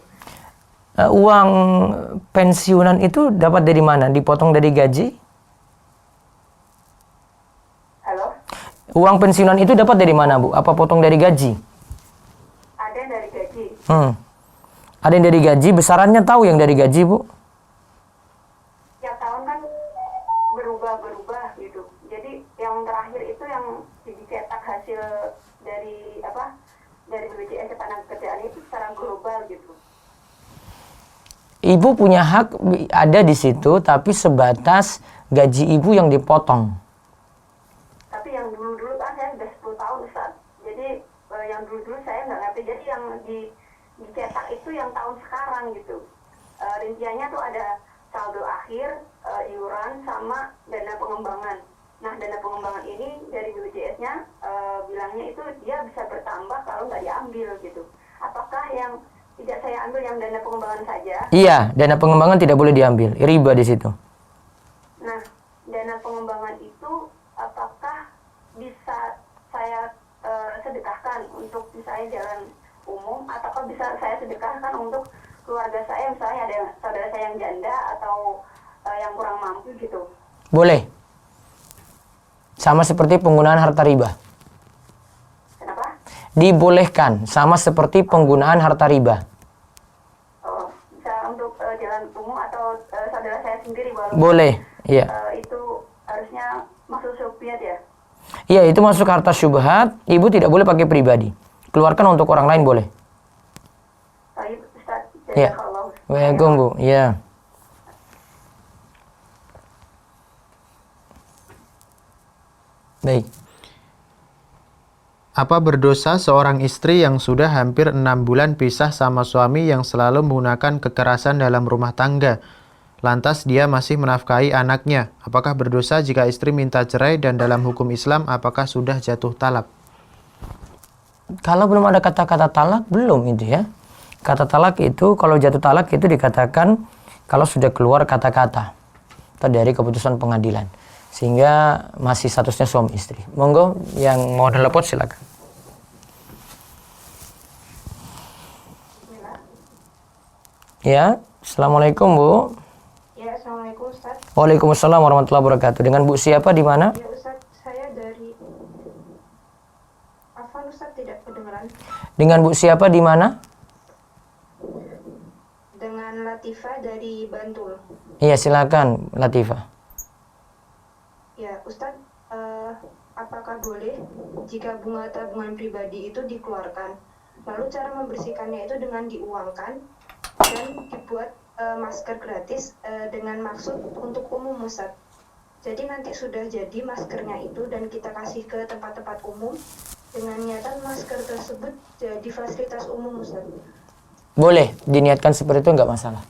Uang pensiunan itu dapat dari mana? Dipotong dari gaji? Halo? Uang pensiunan itu dapat dari mana Bu? Apa potong dari gaji? Ada yang dari gaji. Ada yang dari gaji, besarannya tahu yang dari gaji Bu? Tiap tahun kan berubah gitu. Jadi yang terakhir itu yang dicetak hasil dari dari BPJS Ketenagakerjaan itu secara global gitu. Ibu punya hak ada di situ, tapi sebatas gaji ibu yang dipotong. Tapi yang dulu-dulu kan saya sudah 10 tahun Ustaz. Jadi yang dulu-dulu saya nggak ngerti. Jadi yang dicetak itu yang tahun sekarang gitu. Rinciannya tuh ada saldo akhir, iuran, sama dana pengembangan. Nah, dana pengembangan ini dari BPJS-nya bilangnya itu dia bisa bertambah kalau nggak diambil gitu. Apakah yang tidak saya ambil yang dana pengembangan saja? Iya, dana pengembangan tidak boleh diambil, riba di situ. Nah, dana pengembangan itu apakah bisa saya sedekahkan untuk misalnya jalan umum, ataukah bisa saya sedekahkan untuk keluarga saya, misalnya ada saudara saya yang janda atau yang kurang mampu gitu? Boleh. Sama seperti penggunaan harta riba. Kenapa? Dibolehkan, sama seperti penggunaan harta riba. Oh, bisa untuk jalan umum atau saudara saya sendiri Boleh, iya. Itu harusnya masuk syubhat ya? Iya, itu masuk harta syubhat, ibu tidak boleh pakai pribadi. Keluarkan untuk orang lain boleh. Baik, Ustaz. Iya. Waalaikumsalam Bu, iya. Baik. Apa berdosa seorang istri yang sudah hampir 6 bulan pisah sama suami yang selalu menggunakan kekerasan dalam rumah tangga? Lantas dia masih menafkahi anaknya. Apakah berdosa jika istri minta cerai dan dalam hukum Islam apakah sudah jatuh talak? Kalau belum ada kata-kata talak, belum itu ya. Kata talak itu, kalau jatuh talak itu dikatakan kalau sudah keluar kata-kata dari keputusan pengadilan. Sehingga masih statusnya suami istri. Monggo yang mau telepon silakan. Ya, Assalamualaikum Bu. Ya, Assalamualaikum Ustaz. Waalaikumsalam warahmatullahi wabarakatuh. Dengan Bu siapa di mana? Ya Ustaz, saya dari Afan Ustaz, tidak kedengeran. Dengan Bu siapa di mana? Dengan Latifah dari Bantul. Iya, silakan Latifah. Ya Ustaz, apakah boleh jika bunga tabungan pribadi itu dikeluarkan, lalu cara membersihkannya itu dengan diuangkan dan dibuat masker gratis dengan maksud untuk umum Ustaz. Jadi nanti sudah jadi maskernya itu dan kita kasih ke tempat-tempat umum dengan niatan masker tersebut jadi fasilitas umum Ustaz. Boleh diniatkan seperti itu, nggak masalah.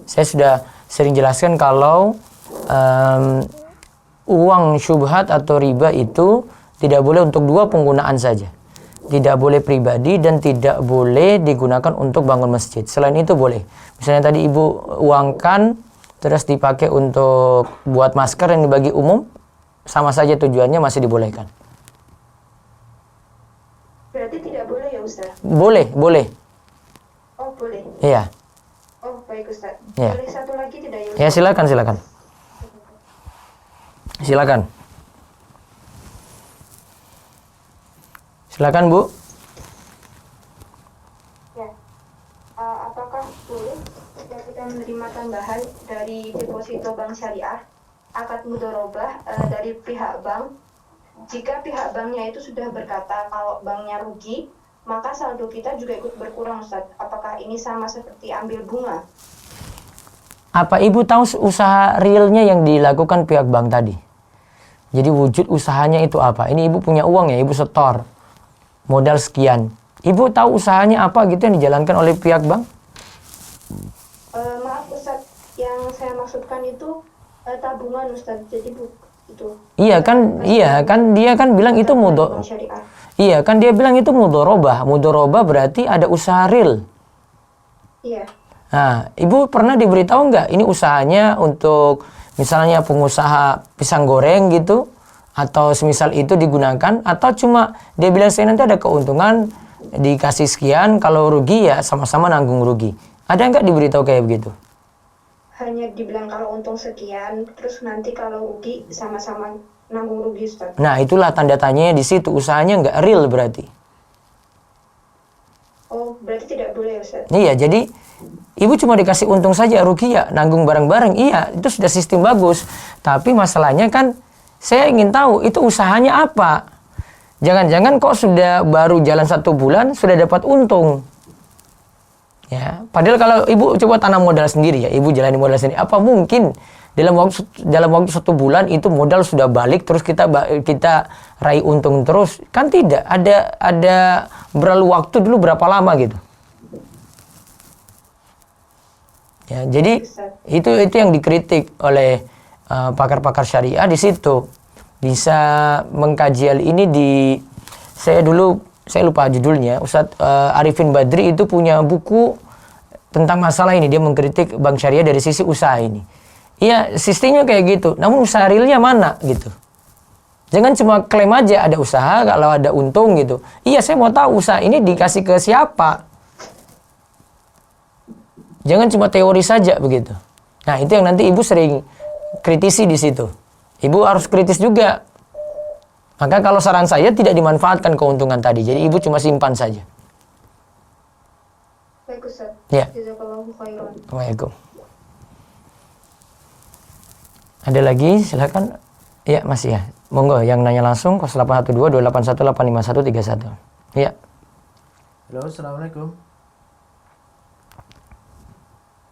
Saya sudah sering jelaskan kalau uang syubhat atau riba itu tidak boleh untuk dua penggunaan saja. Tidak boleh pribadi dan tidak boleh digunakan untuk bangun masjid. Selain itu boleh. Misalnya tadi ibu uangkan terus dipakai untuk buat masker yang dibagi umum, sama saja tujuannya masih dibolehkan. Berarti tidak boleh ya Ustaz? Boleh, boleh. Oh boleh. Iya. Oh baik Ustaz. Ya. Boleh satu lagi tidak ya Ustaz? Ya silakan, silakan. Silakan. Silakan Bu. Ya. Apakah boleh jika kita menerima tambahan dari deposito bank syariah, akad mudharabah dari pihak bank. Jika pihak banknya itu sudah berkata kalau banknya rugi, maka saldo kita juga ikut berkurang, Ustaz. Apakah ini sama seperti ambil bunga? Apa Ibu tahu usaha realnya yang dilakukan pihak bank tadi? Jadi wujud usahanya itu apa? Ini Ibu punya uang ya, Ibu setor modal sekian. Ibu tahu usahanya apa gitu yang dijalankan oleh pihak bank? Maaf Ustaz, yang saya maksudkan itu tabungan Ustaz. Jadi itu. Iya kan dia kan bilang itu Iya kan dia bilang itu mudharabah. Mudharabah berarti ada usaha real. Iya. Nah, Ibu pernah diberitahu nggak ini usahanya untuk misalnya pengusaha pisang goreng gitu, atau semisal itu digunakan, atau cuma dia bilang saya nanti ada keuntungan dikasih sekian, kalau rugi ya sama-sama nanggung rugi. Ada nggak diberitahu kayak begitu? Hanya dibilang kalau untung sekian, terus nanti kalau rugi sama-sama nanggung rugi, Ustaz. Nah, itulah tanda tanyanya di situ, usahanya nggak real berarti. Oh, berarti tidak boleh, Ustaz. Iya, jadi Ibu cuma dikasih untung saja, rugi ya nanggung bareng-bareng. Iya, itu sudah sistem bagus. Tapi masalahnya kan saya ingin tahu itu usahanya apa. Jangan-jangan kok sudah baru jalan 1 bulan sudah dapat untung. Ya, padahal kalau Ibu coba tanam modal sendiri ya, Ibu jalani modal sendiri. Apa mungkin dalam waktu 1 bulan itu modal sudah balik terus kita raih untung terus? Kan tidak. Ada berlalu waktu dulu berapa lama gitu. Ya, jadi itu yang dikritik oleh pakar-pakar syariah di situ. Bisa mengkaji hal ini saya lupa judulnya. Ustadz Arifin Badri itu punya buku tentang masalah ini. Dia mengkritik bank syariah dari sisi usaha ini. Iya, sistemnya kayak gitu. Namun usaha realnya mana gitu. Jangan cuma klaim aja ada usaha kalau ada untung gitu. Iya, saya mau tahu usaha ini dikasih ke siapa. Jangan cuma teori saja begitu. Nah, itu yang nanti Ibu sering kritisi di situ. Ibu harus kritis juga. Maka kalau saran saya tidak dimanfaatkan keuntungan tadi. Jadi Ibu cuma simpan saja. Baik, Ustaz. Ya. Jazakallahu khairan. Waalaikumsalam. Ada lagi? Silakan. Ya, masih ya. Monggo yang nanya langsung 0812 281 85131. Ya. Halo, Assalamualaikum.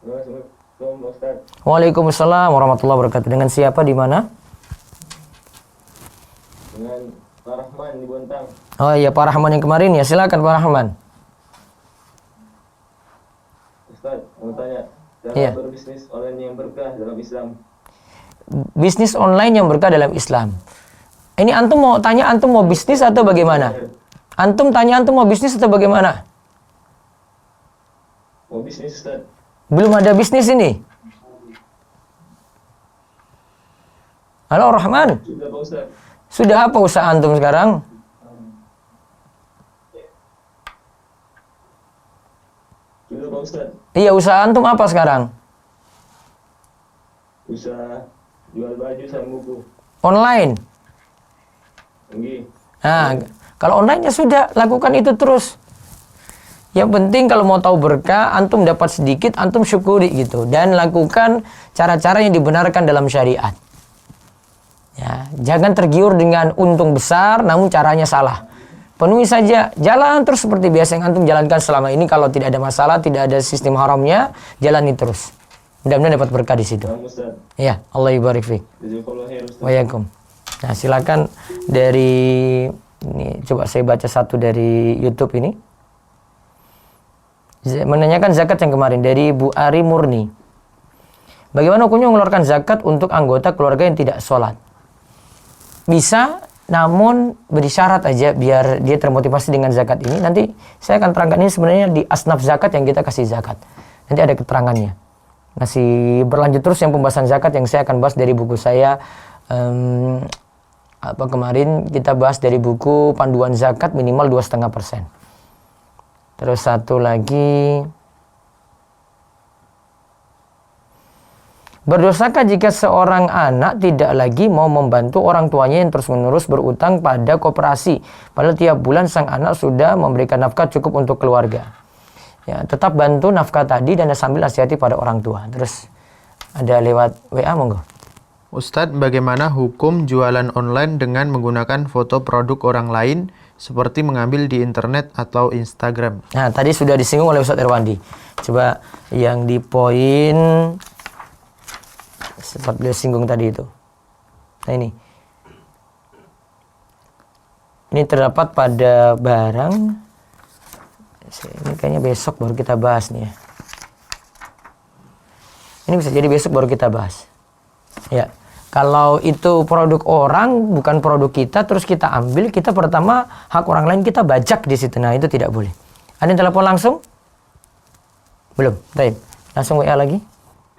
Assalamualaikum Ustaz. Waalaikumsalam warahmatullahi wabarakatuh. Dengan siapa di mana? Dengan Pak Rahman di Bontang. Oh iya, Pak Rahman yang kemarin ya. Silakan Pak Rahman. Ustaz, mau tanya, cara Iya. berbisnis online yang berkah dalam Islam. Bisnis online yang berkah dalam Islam. Ini antum mau bisnis atau bagaimana? Antum mau bisnis atau bagaimana? Mau bisnis Ustaz? Belum ada bisnis ini. Halo Rahman. Sudah Pak Ustaz. Sudah apa usaha antum sekarang? Sudah Pak Ustaz. Iya, usaha antum apa sekarang? Usaha jual baju sama buku. Online. Enggih. Nah, kalau online ya sudah, lakukan itu terus. Yang penting kalau mau tahu berkah, antum dapat sedikit, antum syukuri gitu. Dan lakukan cara-cara yang dibenarkan dalam syariat. Ya, jangan tergiur dengan untung besar, namun caranya salah. Penuhi saja, jalan terus seperti biasa yang antum jalankan selama ini. Kalau tidak ada masalah, tidak ada sistem haramnya, jalani terus. Mudah-mudahan dapat berkah di situ. Salam Ustaz. Ya, Allah ibarik fiik. Jazakallahu khair Ustaz. Waalaikumsalam. Nah, silakan dari ini, coba saya baca satu dari YouTube ini. Menanyakan zakat yang kemarin dari Bu Ari Murni. Bagaimana hukumnya mengeluarkan zakat untuk anggota keluarga yang tidak sholat? Bisa, namun beri syarat aja biar dia termotivasi dengan zakat ini. Nanti saya akan terangkan ini sebenarnya di asnaf zakat yang kita kasih zakat. Nanti ada keterangannya. Masih berlanjut terus yang pembahasan zakat yang saya akan bahas dari buku saya. Kemarin kita bahas dari buku panduan zakat minimal 2,5%. Terus satu lagi, berdosakah jika seorang anak tidak lagi mau membantu orang tuanya yang terus-menerus berutang pada koperasi, padahal tiap bulan sang anak sudah memberikan nafkah cukup untuk keluarga? Ya, tetap bantu nafkah tadi dan sambil nasihati pada orang tua. Terus ada lewat WA, monggo. Ustadz, bagaimana hukum jualan online dengan menggunakan foto produk orang lain seperti mengambil di internet atau Instagram? Nah, tadi sudah disinggung oleh Ustadz Irwandi. Coba yang di poin sempat beliau singgung tadi itu. Nah, ini terdapat pada barang. Ini kayaknya besok baru kita bahas nih ya. Ini bisa jadi besok baru kita bahas. Ya, kalau itu produk orang, bukan produk kita, terus kita ambil, kita pertama hak orang lain kita bajak di situ. Nah, itu tidak boleh. Ada yang telepon langsung? Belum. Baik. Langsung WA lagi.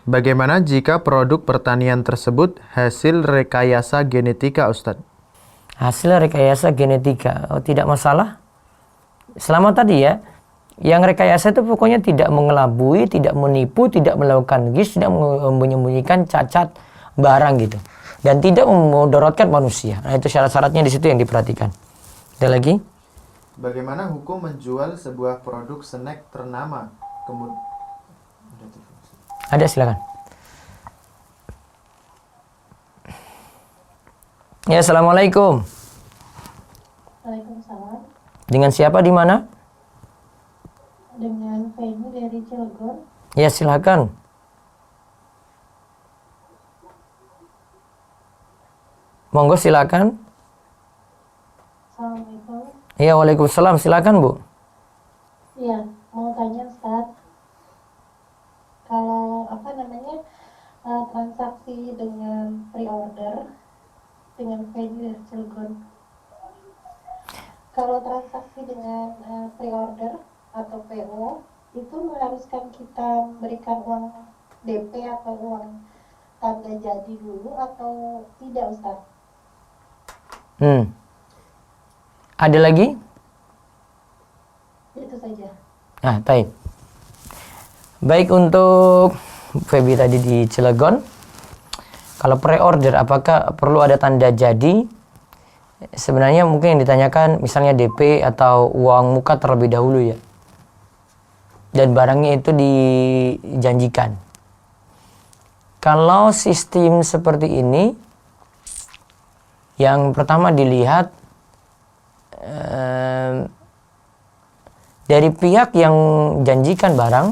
Bagaimana jika produk pertanian tersebut hasil rekayasa genetika, Ustadz? Hasil rekayasa genetika, tidak masalah. Selama tadi ya, yang rekayasa itu pokoknya tidak mengelabui, tidak menipu, tidak melakukan gis, tidak menyembunyikan cacat barang gitu. Dan tidak memudaratkan manusia. Nah, itu syarat-syaratnya di situ yang diperhatikan. Ada lagi? Bagaimana hukum menjual sebuah produk snack ternama? Ada, silakan. Ya, assalamualaikum. Waalaikumsalam. Dengan siapa di mana? Dengan Feni dari Cilegon. Ya, silakan. Monggo silakan. Assalamualaikum. Ya, waalaikumsalam. Silakan, Bu. Iya, mau tanya Ustaz. Kalau transaksi dengan pre-order dengan Feni dari Cilegon. Kalau transaksi dengan pre-order atau PO itu mengharuskan kita berikan uang DP atau uang tanda jadi dulu atau tidak, Ustaz? Ada lagi? Itu saja. Nah, baik. Baik, untuk Feby tadi di Cilegon. Kalau pre-order apakah perlu ada tanda jadi? Sebenarnya mungkin yang ditanyakan misalnya DP atau uang muka terlebih dahulu ya. Dan barangnya itu dijanjikan. Kalau sistem seperti ini, yang pertama dilihat dari pihak yang janjikan barang,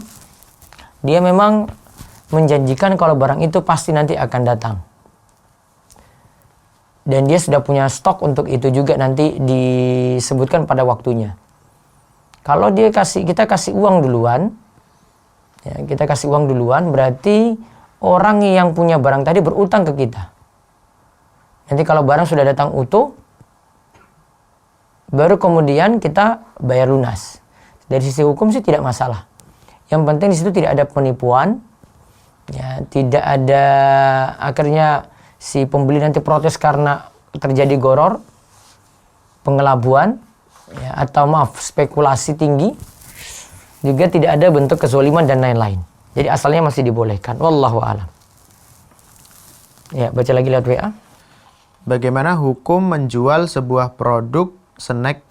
dia memang menjanjikan kalau barang itu pasti nanti akan datang. Dan dia sudah punya stok untuk itu juga nanti disebutkan pada waktunya. Kalau kita kasih uang duluan, ya, kita kasih uang duluan berarti orang yang punya barang tadi berutang ke kita. Nanti kalau barang sudah datang utuh, baru kemudian kita bayar lunas. Dari sisi hukum sih tidak masalah. Yang penting di situ tidak ada penipuan, ya, tidak ada akhirnya si pembeli nanti protes karena terjadi goror, pengelabuan, ya, atau spekulasi tinggi. Juga tidak ada bentuk kezoliman dan lain-lain. Jadi asalnya masih dibolehkan. Wallahu a'lam. Ya, baca lagi lewat WA. Bagaimana hukum menjual sebuah produk snack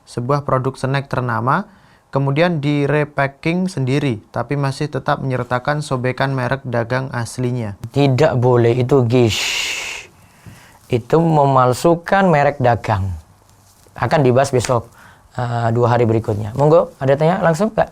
sebuah produk snack ternama kemudian di-repacking sendiri tapi masih tetap menyertakan sobekan merek dagang aslinya? Tidak boleh, itu gish. Itu memalsukan merek dagang. Akan dibahas besok 2 hari berikutnya. Monggo, ada tanya langsung Kak?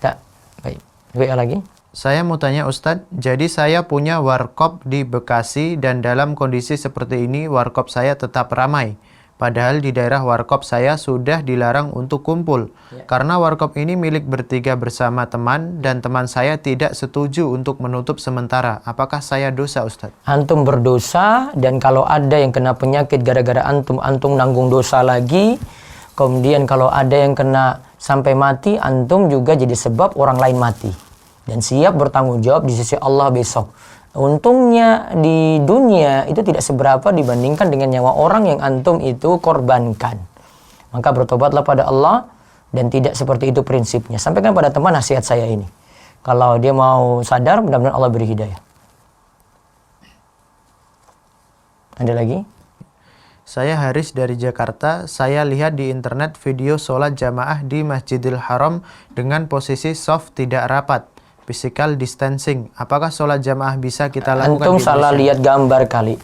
Tak. Baik. WA lagi. Saya mau tanya Ustadz, jadi saya punya warkop di Bekasi dan dalam kondisi seperti ini warkop saya tetap ramai. Padahal di daerah warkop saya sudah dilarang untuk kumpul. Karena warkop ini milik bertiga bersama teman dan teman saya tidak setuju untuk menutup sementara. Apakah saya dosa, Ustadz? Antum berdosa, dan kalau ada yang kena penyakit gara-gara antum nanggung dosa lagi. Kemudian kalau ada yang kena sampai mati, antum juga jadi sebab orang lain mati. Dan siap bertanggung jawab di sisi Allah besok. Untungnya di dunia itu tidak seberapa dibandingkan dengan nyawa orang yang antum itu korbankan. Maka bertobatlah pada Allah, dan tidak seperti itu prinsipnya. Sampaikan pada teman nasihat saya ini. Kalau dia mau sadar, mudah-mudahan Allah beri hidayah. Ada lagi? Saya Haris dari Jakarta. Saya lihat di internet video sholat jamaah di Masjidil Haram dengan posisi soft tidak rapat, physical distancing. Apakah sholat jamaah bisa kita lakukan? Antum salah lihat gambar kali.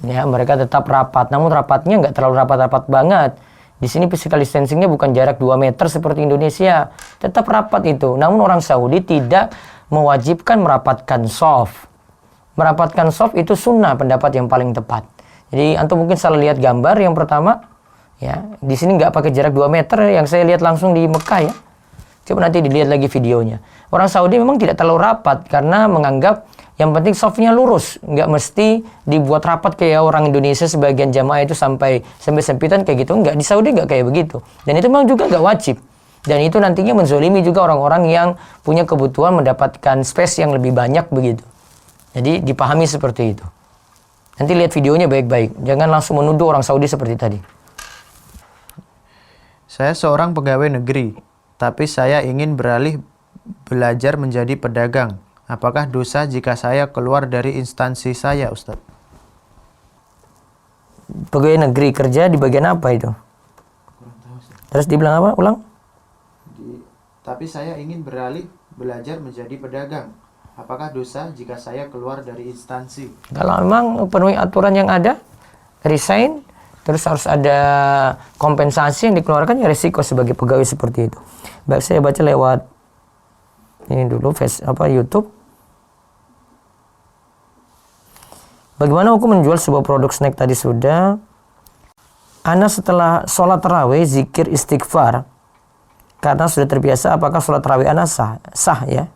Ya, mereka tetap rapat, namun rapatnya nggak terlalu rapat-rapat banget. Di sini physical distancingnya bukan jarak 2 meter seperti Indonesia, tetap rapat itu. Namun orang Saudi tidak mewajibkan merapatkan soft. Merapatkan soft itu sunnah, pendapat yang paling tepat. Jadi antum mungkin salah lihat gambar yang pertama, ya. Di sini nggak pakai jarak 2 meter yang saya lihat langsung di Mekah ya. Coba nanti dilihat lagi videonya. Orang Saudi memang tidak terlalu rapat karena menganggap yang penting softnya lurus, nggak mesti dibuat rapat kayak orang Indonesia sebagian jamaah itu sampai sempitan kayak gitu. Nggak, di Saudi nggak kayak begitu. Dan itu memang juga nggak wajib. Dan itu nantinya menzolimi juga orang-orang yang punya kebutuhan mendapatkan space yang lebih banyak begitu. Jadi dipahami seperti itu. Nanti lihat videonya baik-baik. Jangan langsung menuduh orang Saudi seperti tadi. Saya seorang pegawai negeri, tapi saya ingin beralih belajar menjadi pedagang. Apakah dosa jika saya keluar dari instansi saya, Ustadz? Pegawai negeri kerja di bagian apa itu? Terus dibilang apa? Ulang? Tapi saya ingin beralih belajar menjadi pedagang. Apakah dosa jika saya keluar dari instansi? Kalau memang penuhi aturan yang ada, resign, terus harus ada kompensasi yang dikeluarkan, ya risiko sebagai pegawai seperti itu. Baik, saya baca lewat ini dulu, YouTube. Bagaimana hukum menjual sebuah produk snack tadi sudah. Ana setelah sholat tarawih zikir istighfar karena sudah terbiasa. Apakah sholat tarawih ana sah? Sah ya.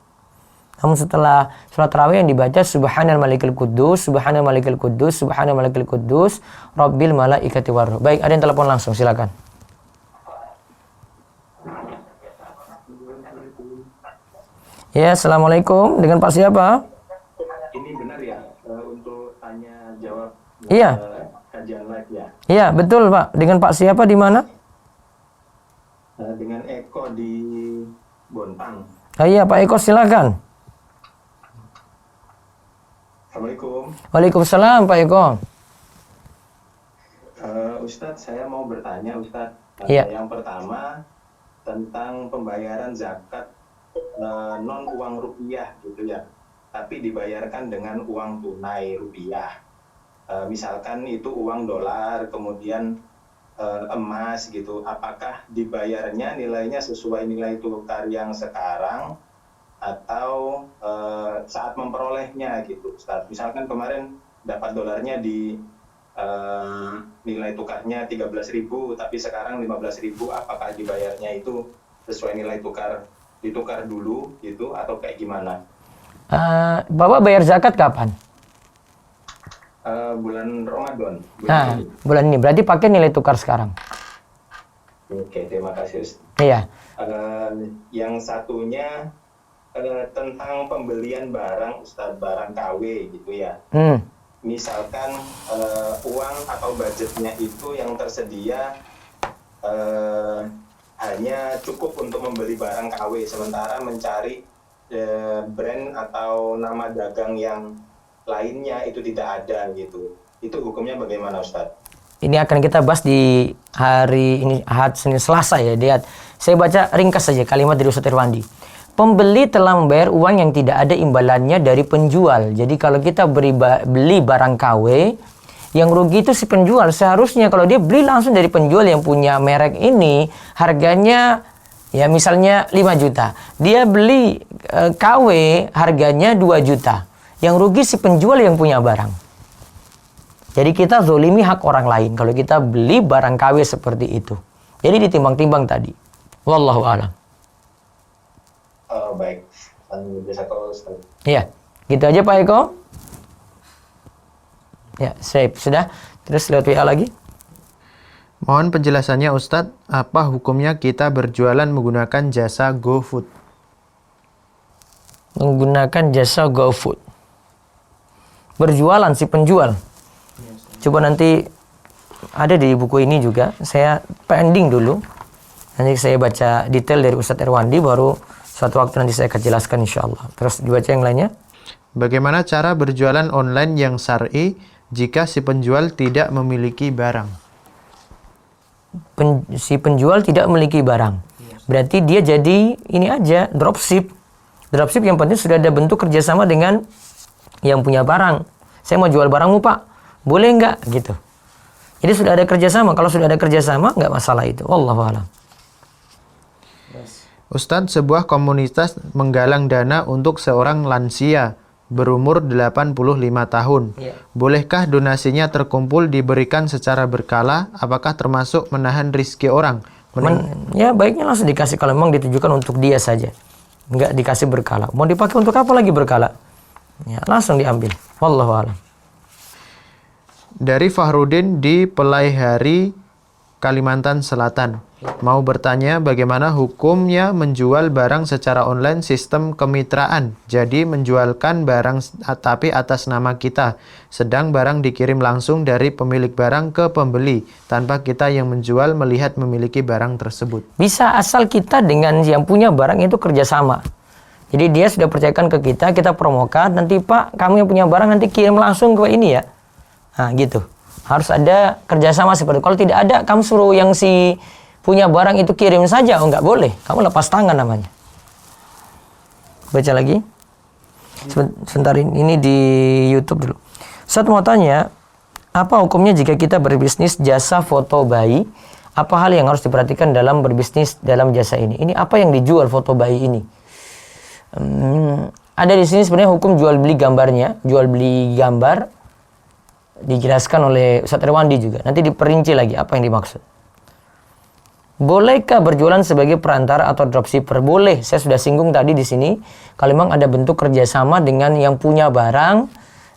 Namun setelah sholat tarawih yang dibaca Subhanal Malikil Quddus, Subhanal Malikil Quddus, Subhanal Malikil Quddus, Rabbil Malaikati Warruh. Baik, ada yang telepon langsung, silakan. Ya, Assalamualaikum. Dengan Pak siapa? Ini benar ya untuk tanya jawab Iya. kajian live ya? Iya, betul Pak. Dengan Pak siapa di mana? Dengan Eko di Bontang. Iya, Pak Eko silakan. Assalamualaikum. Waalaikumsalam Pak Eko. Ustadz, saya mau bertanya Ustadz. Iya. Yang pertama tentang pembayaran zakat non uang rupiah gitu ya, tapi dibayarkan dengan uang tunai rupiah. Misalkan itu uang dolar, kemudian emas gitu. Apakah dibayarnya nilainya sesuai nilai tukar yang sekarang atau saat memperolehnya gitu, Ustaz? Misalkan kemarin dapat dolarnya di nilai tukarnya 13.000, tapi sekarang 15.000, apakah dibayarnya itu sesuai nilai tukar, ditukar dulu gitu atau kayak gimana? Bapak bayar zakat kapan? Bulan Ramadan. Bulan ini. Berarti pakai nilai tukar sekarang. Oke, terima kasih Ustaz. Iya. Yang satunya tentang pembelian barang, Ustaz, barang KW gitu ya. Misalkan uang atau budgetnya itu yang tersedia hanya cukup untuk membeli barang KW, sementara mencari brand atau nama dagang yang lainnya itu tidak ada gitu. Itu hukumnya bagaimana, Ustaz? Ini akan kita bahas di hari ini, Senin Selasa ya. Lihat, saya baca ringkas saja kalimat dari Ustaz Irwandi. Pembeli telah membayar uang yang tidak ada imbalannya dari penjual. Jadi kalau kita beli barang KW, yang rugi itu si penjual. Seharusnya kalau dia beli langsung dari penjual yang punya merek ini, harganya ya misalnya 5 juta. Dia beli KW harganya 2 juta. Yang rugi si penjual yang punya barang. Jadi kita zolimi hak orang lain kalau kita beli barang KW seperti itu. Jadi ditimbang-timbang tadi. Wallahu a'lam. Baik. Iya, gitu aja Pak Eko. Ya, sip. Sudah. Terus lewat WA lagi. Mohon penjelasannya Ustadz, apa hukumnya kita berjualan menggunakan jasa GoFood? Menggunakan jasa GoFood. Berjualan si penjual. Coba nanti ada di buku ini juga. Saya pending dulu. Nanti saya baca detail dari Ustadz Irwandi, baru suatu waktu nanti saya akan jelaskan insya Allah. Terus dibaca yang lainnya. Bagaimana cara berjualan online yang syar'i jika si penjual tidak memiliki barang? Si penjual tidak memiliki barang. Berarti dia jadi ini aja, dropship. Dropship yang penting sudah ada bentuk kerjasama dengan yang punya barang. Saya mau jual barangmu Pak, boleh nggak? Gitu. Jadi sudah ada kerjasama. Kalau sudah ada kerjasama, nggak masalah itu. Wallahu a'lam. Ustadz, sebuah komunitas menggalang dana untuk seorang lansia berumur 85 tahun. Bolehkah donasinya terkumpul diberikan secara berkala? Apakah termasuk menahan rizki orang? Ya baiknya langsung dikasih kalau memang ditujukan untuk dia saja. Nggak dikasih berkala. Mau dipakai untuk apa lagi berkala? Ya, langsung diambil. Wallahu a'lam. Dari Fahrudin di Pelaihari, Kalimantan Selatan. Mau bertanya bagaimana hukumnya menjual barang secara online sistem kemitraan. Jadi menjualkan barang tapi atas nama kita. Sedang barang dikirim langsung dari pemilik barang ke pembeli. Tanpa kita yang menjual melihat memiliki barang tersebut. Bisa asal kita dengan yang punya barang itu kerjasama. Jadi dia sudah percayakan ke kita, kita promokan. Nanti Pak, kamu yang punya barang nanti kirim langsung ke ini ya. Nah gitu. Harus ada kerjasama seperti itu. Kalau tidak ada, kamu suruh yang si punya barang itu kirim saja. Oh nggak boleh. Kamu lepas tangan namanya. Baca lagi. Sebentar ini di YouTube dulu. Saya mau tanya, apa hukumnya jika kita berbisnis jasa foto bayi? Apa hal yang harus diperhatikan dalam berbisnis dalam jasa ini? Ini apa yang dijual foto bayi ini? Ada di sini sebenarnya hukum jual beli gambarnya, jual beli gambar dijelaskan oleh Ustaz Irwandi juga. Nanti diperinci lagi apa yang dimaksud. Bolehkah berjualan sebagai perantara atau dropshipper? Boleh. Saya sudah singgung tadi di sini. Kalau memang ada bentuk kerjasama dengan yang punya barang,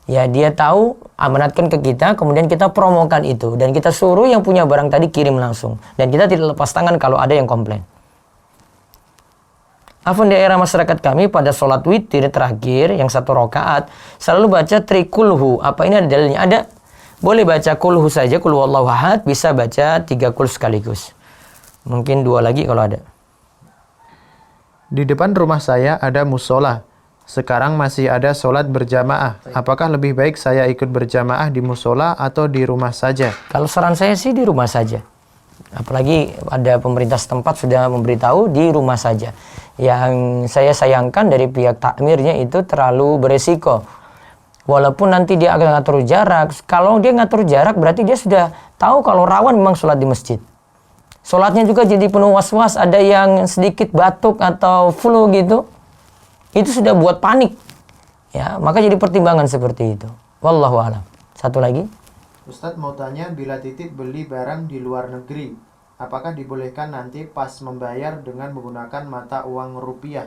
ya dia tahu, amanatkan ke kita, kemudian kita promokan itu. Dan kita suruh yang punya barang tadi kirim langsung. Dan kita tidak lepas tangan kalau ada yang komplain. Afwan, di era masyarakat kami pada sholat witir terakhir yang 1 rakaat selalu baca trikulhu. Apa ini ada dalilnya? Ada. Boleh baca kulhu saja, kulhu wallahu ahad. Bisa baca 3 kul sekaligus. Mungkin 2 lagi kalau ada. Di depan rumah saya ada musola. Sekarang masih ada sholat berjamaah. Apakah lebih baik saya ikut berjamaah di musola atau di rumah saja? Kalau saran saya sih di rumah saja. Apalagi ada pemerintah setempat sudah memberitahu di rumah saja. Yang saya sayangkan dari pihak takmirnya itu terlalu beresiko. Walaupun nanti dia akan ngatur jarak. Kalau dia ngatur jarak berarti dia sudah tahu kalau rawan memang sholat di masjid. Sholatnya juga jadi penuh was-was. Ada yang sedikit batuk atau flu gitu. Itu sudah buat panik. Ya, maka jadi pertimbangan seperti itu. Wallahu a'lam. Satu lagi. Ustadz mau tanya, bila titip beli barang di luar negeri, apakah dibolehkan nanti pas membayar dengan menggunakan mata uang rupiah?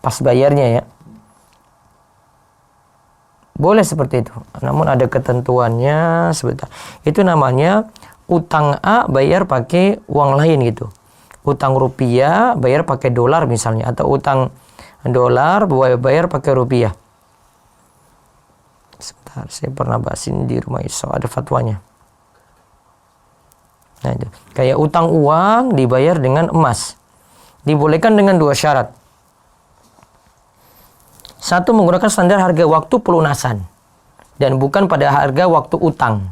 Pas bayarnya ya. Boleh seperti itu. Namun ada ketentuannya sebentar. Itu namanya utang A bayar pakai uang lain gitu. Utang rupiah bayar pakai dolar misalnya. Atau utang dolar bayar pakai rupiah. Sebentar, saya pernah bahas ini di rumah Iso, ada fatwanya. Nah itu. Kayak utang uang dibayar dengan emas. Dibolehkan dengan 2 syarat. 1, menggunakan standar harga waktu pelunasan. Dan bukan pada harga waktu utang.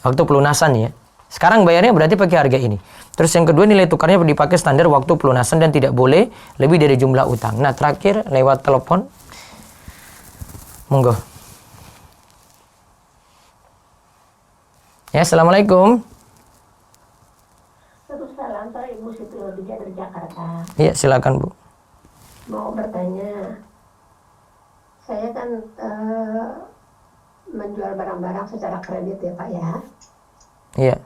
Waktu pelunasan ya. Sekarang bayarnya berarti pakai harga ini. Terus yang kedua, nilai tukarnya dipakai standar waktu pelunasan dan tidak boleh lebih dari jumlah utang. Nah terakhir lewat telepon. Monggo. Ya, assalamualaikum. Waalaikumsalam, saya Ibu Siti Rodija dari Jakarta. Iya, silakan Bu. Mau bertanya, saya kan menjual barang-barang secara kredit ya Pak ya. Iya.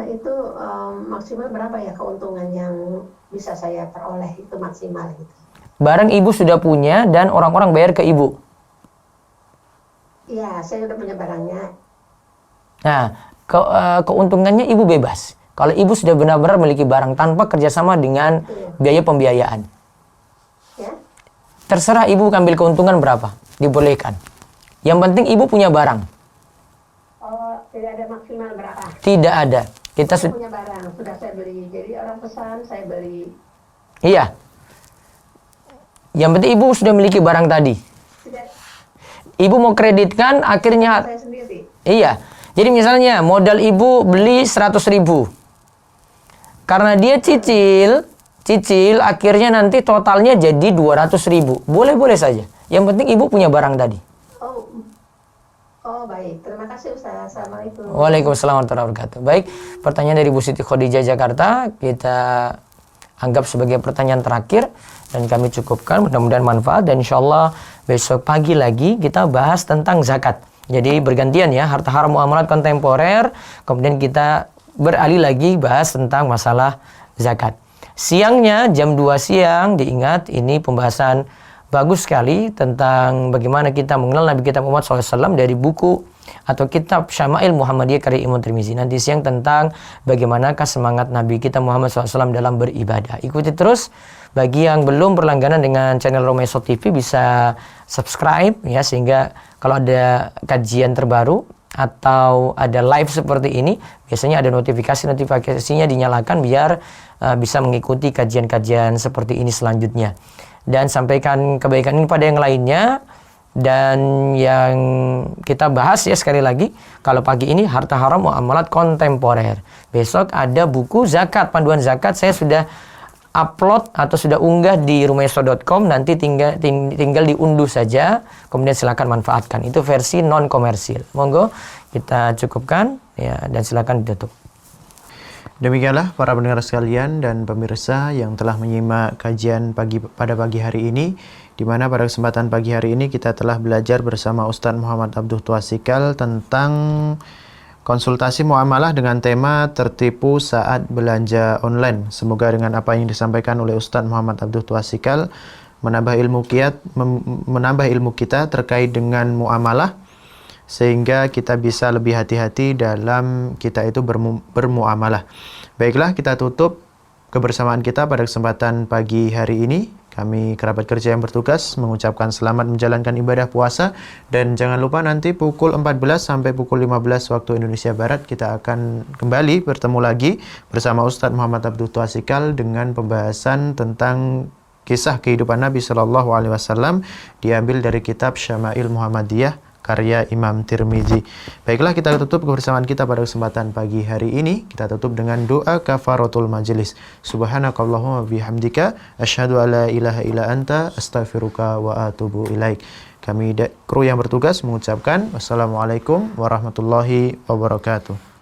Nah itu maksimal berapa ya keuntungan yang bisa saya peroleh itu maksimal gitu? Barang Ibu sudah punya dan orang-orang bayar ke Ibu. Iya, saya udah punya barangnya. Nah, keuntungannya Ibu bebas. Kalau Ibu sudah benar-benar memiliki barang tanpa kerjasama dengan biaya pembiayaan. Ya? Terserah Ibu ambil keuntungan berapa. Dibolehkan. Yang penting Ibu punya barang. Oh, tidak ada maksimal berapa? Tidak ada. Kita punya barang, sudah saya beli. Jadi orang pesan, saya beli. Iya. Yang penting Ibu sudah memiliki barang tadi. Ibu mau kreditkan, akhirnya Saya sendiri. iya. Jadi misalnya modal ibu beli 100.000. Karena dia cicil akhirnya nanti totalnya jadi 200.000. Boleh-boleh saja. Yang penting ibu punya barang tadi. Oh baik, terima kasih Ustaz. Assalamualaikum. Waalaikumsalam warahmatullahi wabarakatuh. Baik, pertanyaan dari Bu Siti Khadijah Jakarta kita anggap sebagai pertanyaan terakhir dan kami cukupkan, mudah-mudahan manfaat, dan insyaallah besok pagi lagi kita bahas tentang zakat. Jadi bergantian ya, harta haram muamalat kontemporer, kemudian kita beralih lagi bahas tentang masalah zakat. Siangnya jam 2 siang, diingat ini pembahasan bagus sekali tentang bagaimana kita mengenal Nabi kita Muhammad SAW dari buku atau kitab Syama'il Muhammadiyah karya Imam Tirmizi. Nanti siang tentang bagaimanakah semangat Nabi kita Muhammad SAW dalam beribadah. Ikuti terus. Bagi yang belum berlangganan dengan channel Romeso TV bisa subscribe ya, sehingga kalau ada kajian terbaru atau ada live seperti ini biasanya ada notifikasinya dinyalakan biar bisa mengikuti kajian-kajian seperti ini selanjutnya. Dan sampaikan kebaikan ini pada yang lainnya. Dan yang kita bahas ya sekali lagi, kalau pagi ini harta haram muamalat kontemporer. Besok ada buku zakat, panduan zakat, saya sudah upload atau sudah unggah di rumeso.com, nanti tinggal diunduh saja, kemudian silakan manfaatkan. Itu versi non komersil. Monggo kita cukupkan ya, dan silakan ditutup. Demikianlah para pendengar sekalian dan pemirsa yang telah menyimak kajian pada pagi hari ini, di mana pada kesempatan pagi hari ini kita telah belajar bersama Ustadz Muhammad Abduh Twasikal tentang konsultasi muamalah dengan tema tertipu saat belanja online. Semoga dengan apa yang disampaikan oleh Ustadz Muhammad Abduh Twasikal menambah ilmu kita terkait dengan muamalah, sehingga kita bisa lebih hati-hati dalam kita itu bermuamalah. Baiklah, kita tutup kebersamaan kita pada kesempatan pagi hari ini. Kami kerabat kerja yang bertugas mengucapkan selamat menjalankan ibadah puasa, dan jangan lupa nanti pukul 14 sampai pukul 15 waktu Indonesia Barat kita akan kembali bertemu lagi bersama Ustadz Muhammad Abduh Twasikal dengan pembahasan tentang kisah kehidupan Nabi Shallallahu Alaihi Wasallam diambil dari kitab Syama'il Muhammadiyah karya Imam Tirmizi. Baiklah, kita tutup kebersamaan kita pada kesempatan pagi hari ini. Kita tutup dengan doa kafaratul majelis. Subhanakallahumma bihamdika asyhadu alla ilaha illa anta astaghfiruka wa atubu ilaik. Kami kru yang bertugas mengucapkan wassalamualaikum warahmatullahi wabarakatuh.